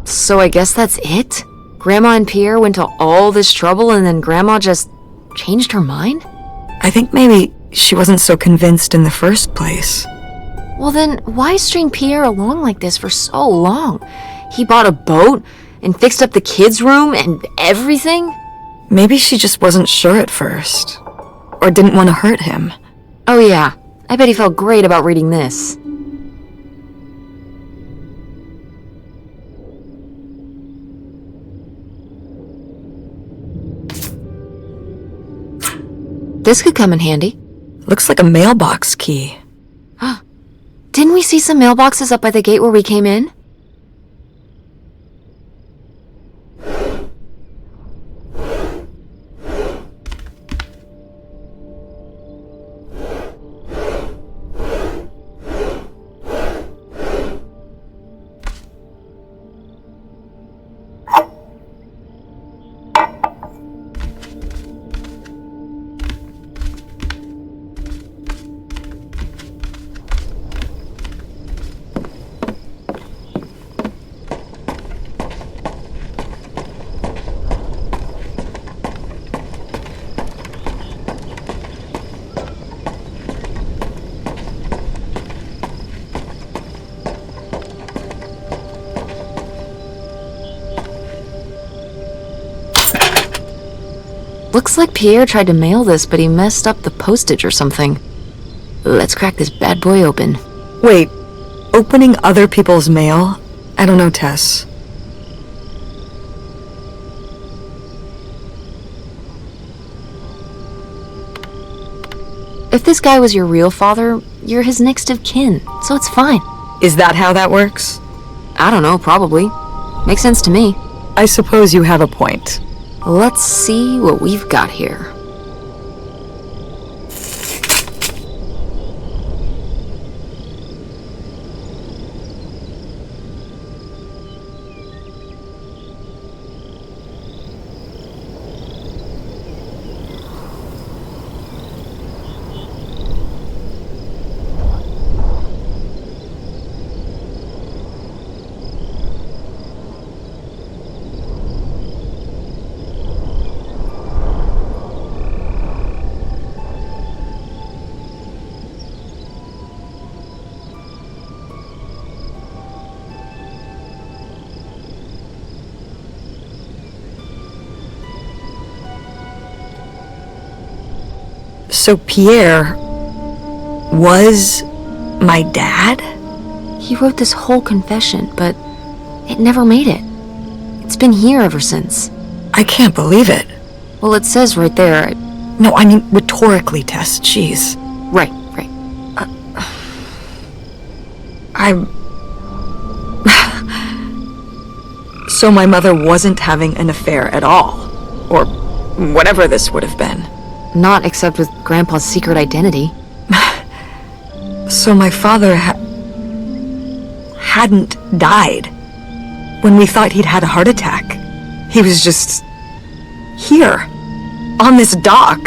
So I guess that's it? Grandma and Pierre went to all this trouble and then Grandma just changed her mind? I think maybe she wasn't so convinced in the first place. Well then, why string Pierre along like this for so long? He bought a boat, and fixed up the kids' room and everything? Maybe she just wasn't sure at first. Or didn't want to hurt him. Oh yeah, I bet he felt great about reading this. This could come in handy. Looks like a mailbox key. Didn't we see some mailboxes up by the gate where we came in? Looks like Pierre tried to mail this, but he messed up the postage or something. Let's crack this bad boy open. Wait, opening other people's mail? I don't know, Tess. If this guy was your real father, you're his next of kin, so it's fine. Is that how that works? I don't know, probably. Makes sense to me. I suppose you have a point. Let's see what we've got here. So Pierre was my dad? He wrote this whole confession, but it never made it. It's been here ever since. I can't believe it. Well, it says right there. No, I mean rhetorically, Tess. Jeez. Right. So my mother wasn't having an affair at all. Or whatever this would have been. Not except with Grandpa's secret identity. So my father hadn't died. When we thought he'd had a heart attack. He was just here. On this dock.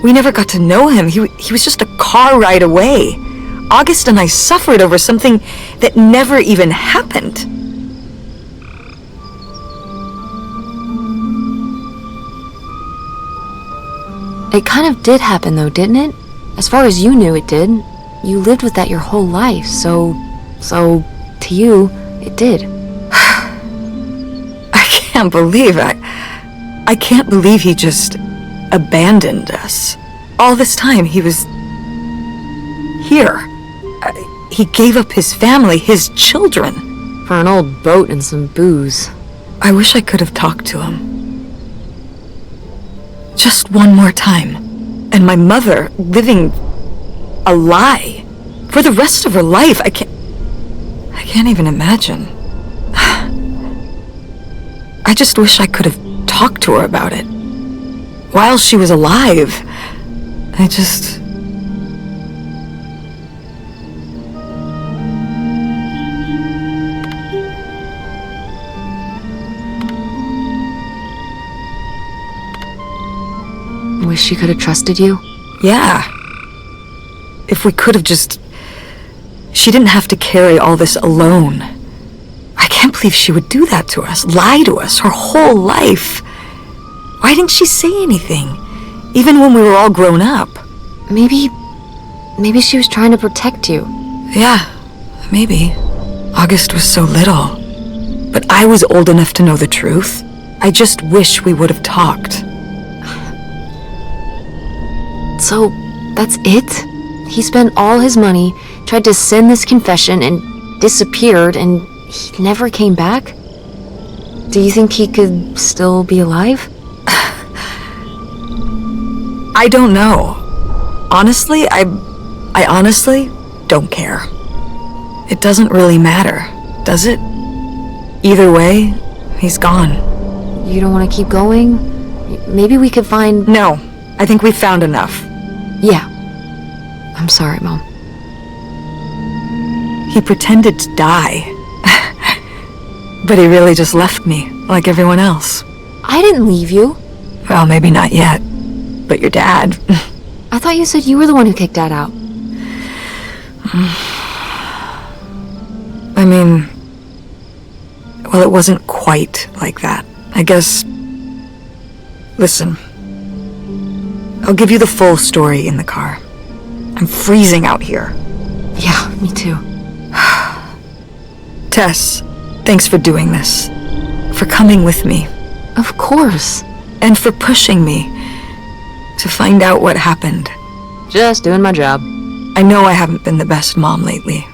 We never got to know him. He was just a car ride away. August and I suffered over something that never even happened. It kind of did happen though, didn't it? As far as you knew, it did. You lived with that your whole life, so to you, it did. I can't believe I can't believe he just abandoned us. All this time he was here. He gave up his family, his children. For an old boat and some booze. I wish I could have talked to him. Just one more time. And my mother living a lie for the rest of her life. I can't even imagine. I just wish I could have talked to her about it. While she was alive. Wish she could have trusted you? Yeah. If we could have just... She didn't have to carry all this alone. I can't believe she would do that to us, lie to us, her whole life. Why didn't she say anything? Even when we were all grown up. Maybe she was trying to protect you. Yeah, maybe. August was so little. But I was old enough to know the truth. I just wish we would have talked. So, that's it? He spent all his money, tried to send this confession, and disappeared, and he never came back? Do you think he could still be alive? I don't know. Honestly, I honestly don't care. It doesn't really matter, does it? Either way, he's gone. You don't want to keep going? Maybe we could find... No, I think we've found enough. Yeah. I'm sorry, Mom. He pretended to die. But he really just left me, like everyone else. I didn't leave you. Well, maybe not yet. But your dad... I thought you said you were the one who kicked Dad out. I mean... Well, it wasn't quite like that. I guess... Listen. I'll give you the full story in the car. I'm freezing out here. Yeah, me too. Tess, thanks for doing this. For coming with me. Of course. And for pushing me to find out what happened. Just doing my job. I know I haven't been the best mom lately.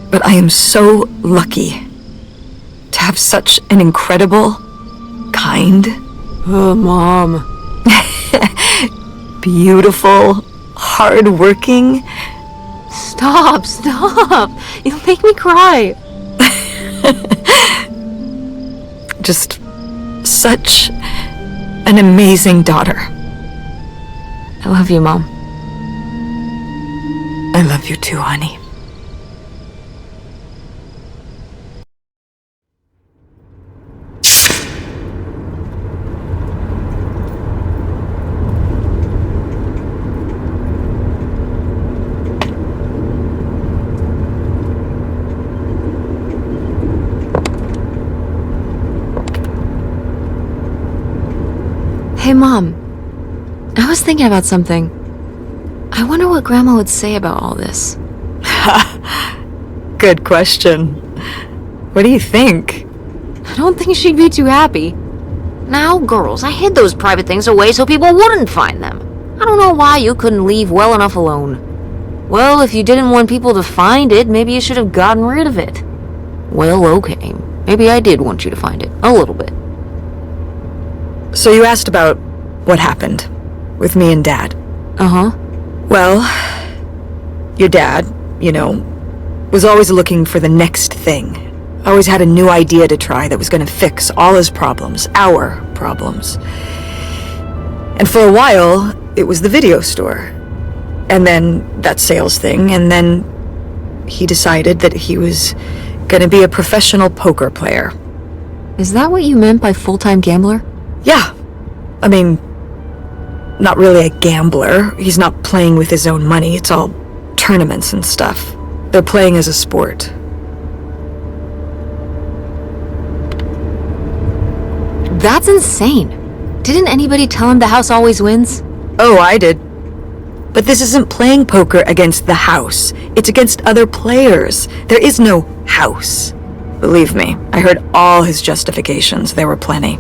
But I am so lucky to have such an incredible, kind, Oh, Mom. beautiful, hard-working... Stop. You'll make me cry. Just such an amazing daughter. I love you, Mom. I love you too, honey. Hey, Mom. I was thinking about something. I wonder what Grandma would say about all this. Good question. What do you think? I don't think she'd be too happy. Now, girls, I hid those private things away so people wouldn't find them. I don't know why you couldn't leave well enough alone. Well, if you didn't want people to find it, maybe you should have gotten rid of it. Well, okay. Maybe I did want you to find it. A little bit. So you asked about what happened with me and Dad. Uh-huh. Well, your dad, you know, was always looking for the next thing. Always had a new idea to try that was going to fix all his problems, our problems. And for a while, it was the video store. And then that sales thing, and then he decided that he was going to be a professional poker player. Is that what you meant by full-time gambler? Yeah. I mean, not really a gambler. He's not playing with his own money. It's all tournaments and stuff. They're playing as a sport. That's insane. Didn't anybody tell him the house always wins? Oh, I did. But this isn't playing poker against the house. It's against other players. There is no house. Believe me, I heard all his justifications. There were plenty.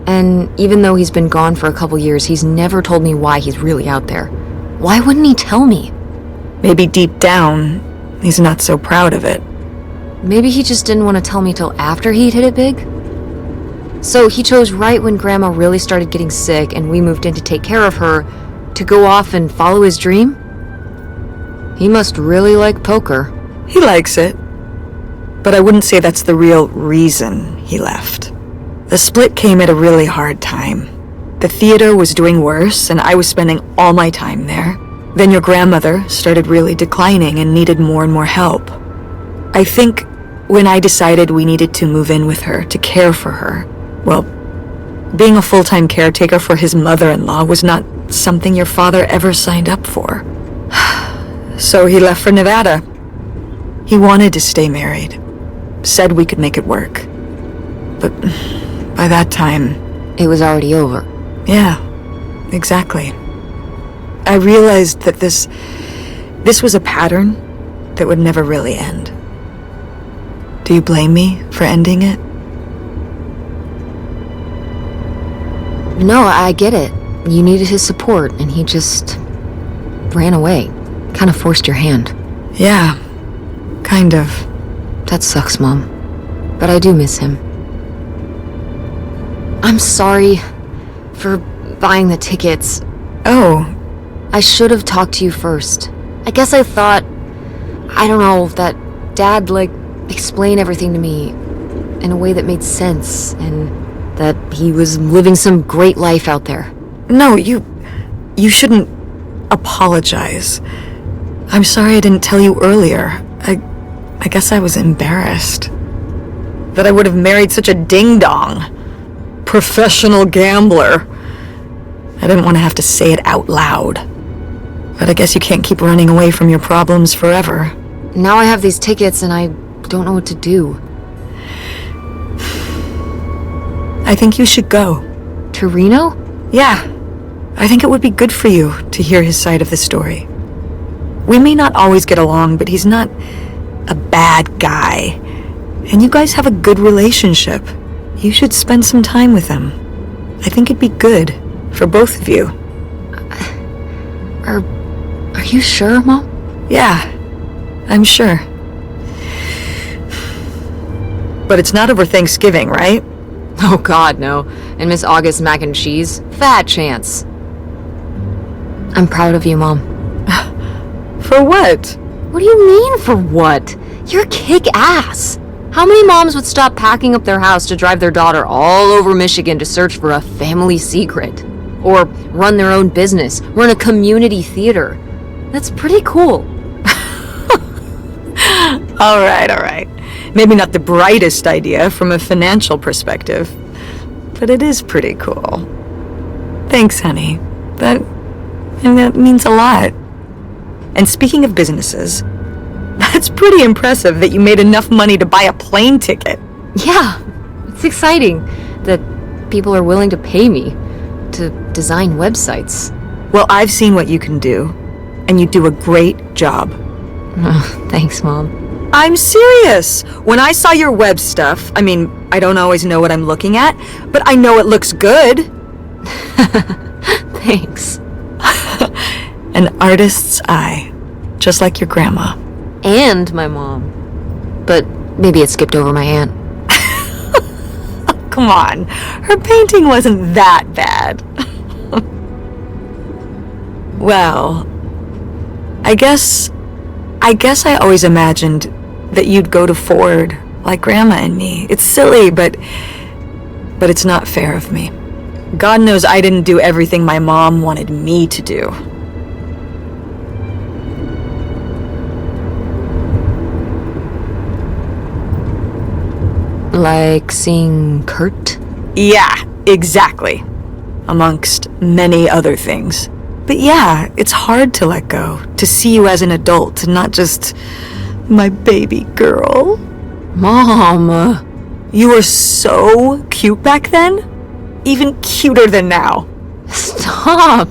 And even though he's been gone for a couple years, he's never told me why he's really out there. Why wouldn't he tell me? Maybe deep down, he's not so proud of it. Maybe he just didn't want to tell me till after he'd hit it big? So he chose right when Grandma really started getting sick and we moved in to take care of her, to go off and follow his dream? He must really like poker. He likes it. But I wouldn't say that's the real reason he left. The split came at a really hard time. The theater was doing worse, and I was spending all my time there. Then your grandmother started really declining and needed more and more help. I think when I decided we needed to move in with her, to care for her, well, being a full-time caretaker for his mother-in-law was not something your father ever signed up for. So he left for Nevada. He wanted to stay married. Said we could make it work. But by that time... It was already over. Yeah, exactly. I realized that this was a pattern that would never really end. Do you blame me for ending it? No, I get it. You needed his support, and he just ran away. Kind of forced your hand. Yeah, kind of. That sucks, Mom. But I do miss him. I'm sorry for buying the tickets. Oh, I should have talked to you first. I guess I thought, I don't know, that Dad, explain everything to me in a way that made sense, and that he was living some great life out there. no, you shouldn't apologize. I'm sorry I didn't tell you earlier. I guess I was embarrassed. That I would have married such a ding-dong. Professional gambler. I didn't want to have to say it out loud. But I guess you can't keep running away from your problems forever. Now I have these tickets and I don't know what to do. I think you should go. To Reno? Yeah. I think it would be good for you to hear his side of the story. We may not always get along, but he's not a bad guy. And you guys have a good relationship. You should spend some time with him. I think it'd be good for both of you. Are you sure, Mom? Yeah, I'm sure. But it's not over Thanksgiving, right? Oh God, no. And Miss August mac and cheese? Fat chance. I'm proud of you, Mom. For what? What do you mean, for what? You're kick-ass. How many moms would stop packing up their house to drive their daughter all over Michigan to search for a family secret? Or run their own business, run a community theater? That's pretty cool. All right. Maybe not the brightest idea from a financial perspective, but it is pretty cool. Thanks, honey. That means a lot. And speaking of businesses, that's pretty impressive that you made enough money to buy a plane ticket. Yeah, it's exciting that people are willing to pay me to design websites. Well, I've seen what you can do, and you do a great job. Oh, thanks, Mom. I'm serious. When I saw your web stuff, I don't always know what I'm looking at, but I know it looks good. Thanks. An artist's eye, just like your grandma. And my mom. But maybe it skipped over my aunt. Come on, her painting wasn't that bad. Well, I guess I always imagined that you'd go to Ford like Grandma and me. It's silly, but it's not fair of me. God knows I didn't do everything my mom wanted me to do. Like seeing Kurt? Yeah, exactly. Amongst many other things. But yeah, it's hard to let go, to see you as an adult, and not just my baby girl. Mom! You were so cute back then, even cuter than now. Stop!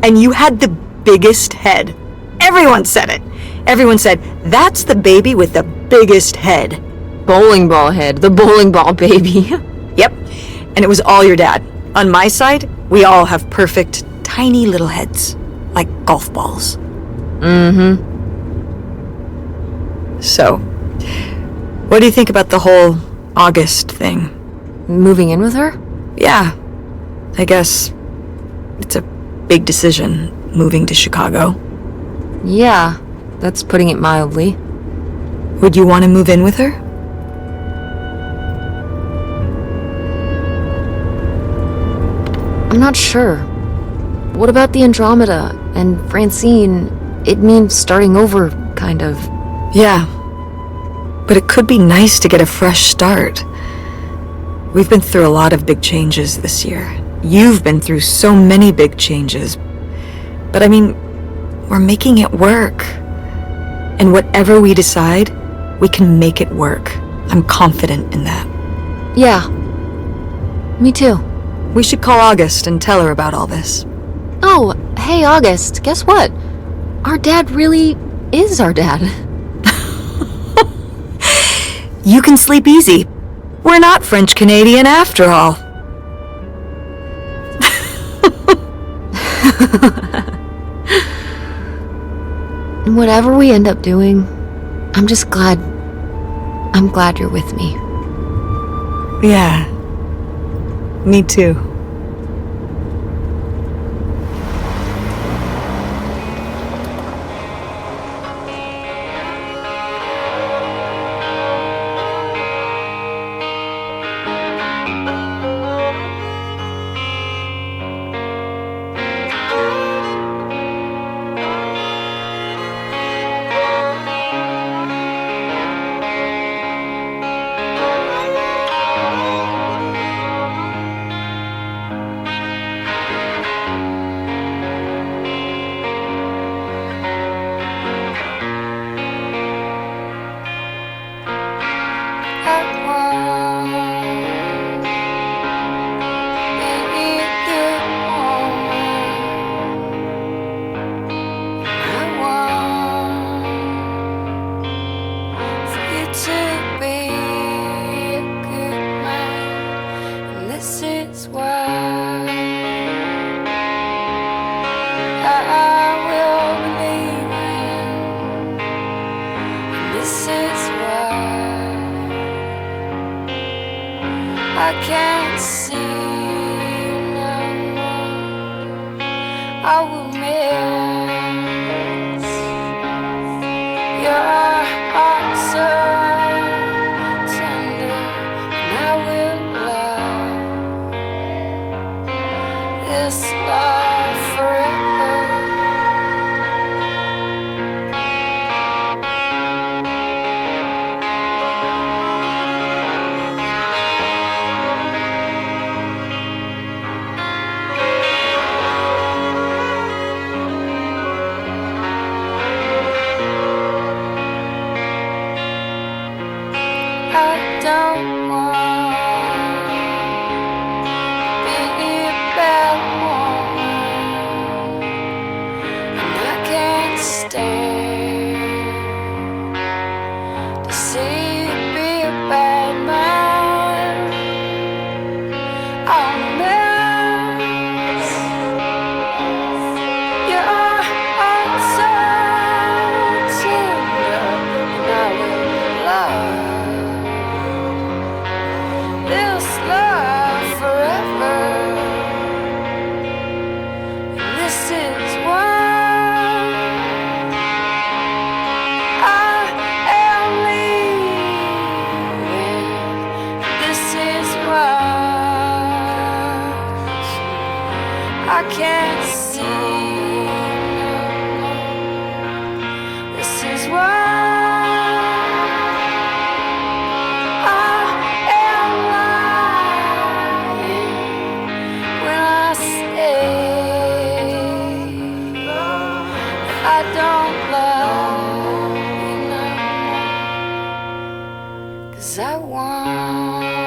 And you had the biggest head. Everyone said it. Everyone said, that's the baby with the biggest head. Bowling ball head, the bowling ball baby. Yep, and it was all your dad. On my side, we all have perfect, tiny little heads, like golf balls. Mm-hmm. So, what do you think about the whole August thing? Moving in with her? Yeah, I guess it's a big decision, moving to Chicago. Yeah, that's putting it mildly. Would you want to move in with her? I'm not sure. What about the Andromeda and Francine? It means starting over, kind of. Yeah, but it could be nice to get a fresh start. We've been through a lot of big changes this year. You've been through so many big changes. But we're making it work. And whatever we decide, we can make it work. I'm confident in that. Yeah. Me too. We should call August and tell her about all this. Oh, hey August, guess what? Our dad really is our dad. You can sleep easy. We're not French-Canadian after all. Whatever we end up doing, I'm glad you're with me. Yeah. Me too. I can't see no more. I will miss your heart so tender, and I will love this love forever. I don't want to be a bad woman, and I can't stand to see you be a bad man. I'll miss your heart so tender, and I will love this love forever. And this is why I am leaving. This is why I can't see no more. This is why I am lying when I say I don't love you no more. 'Cause I want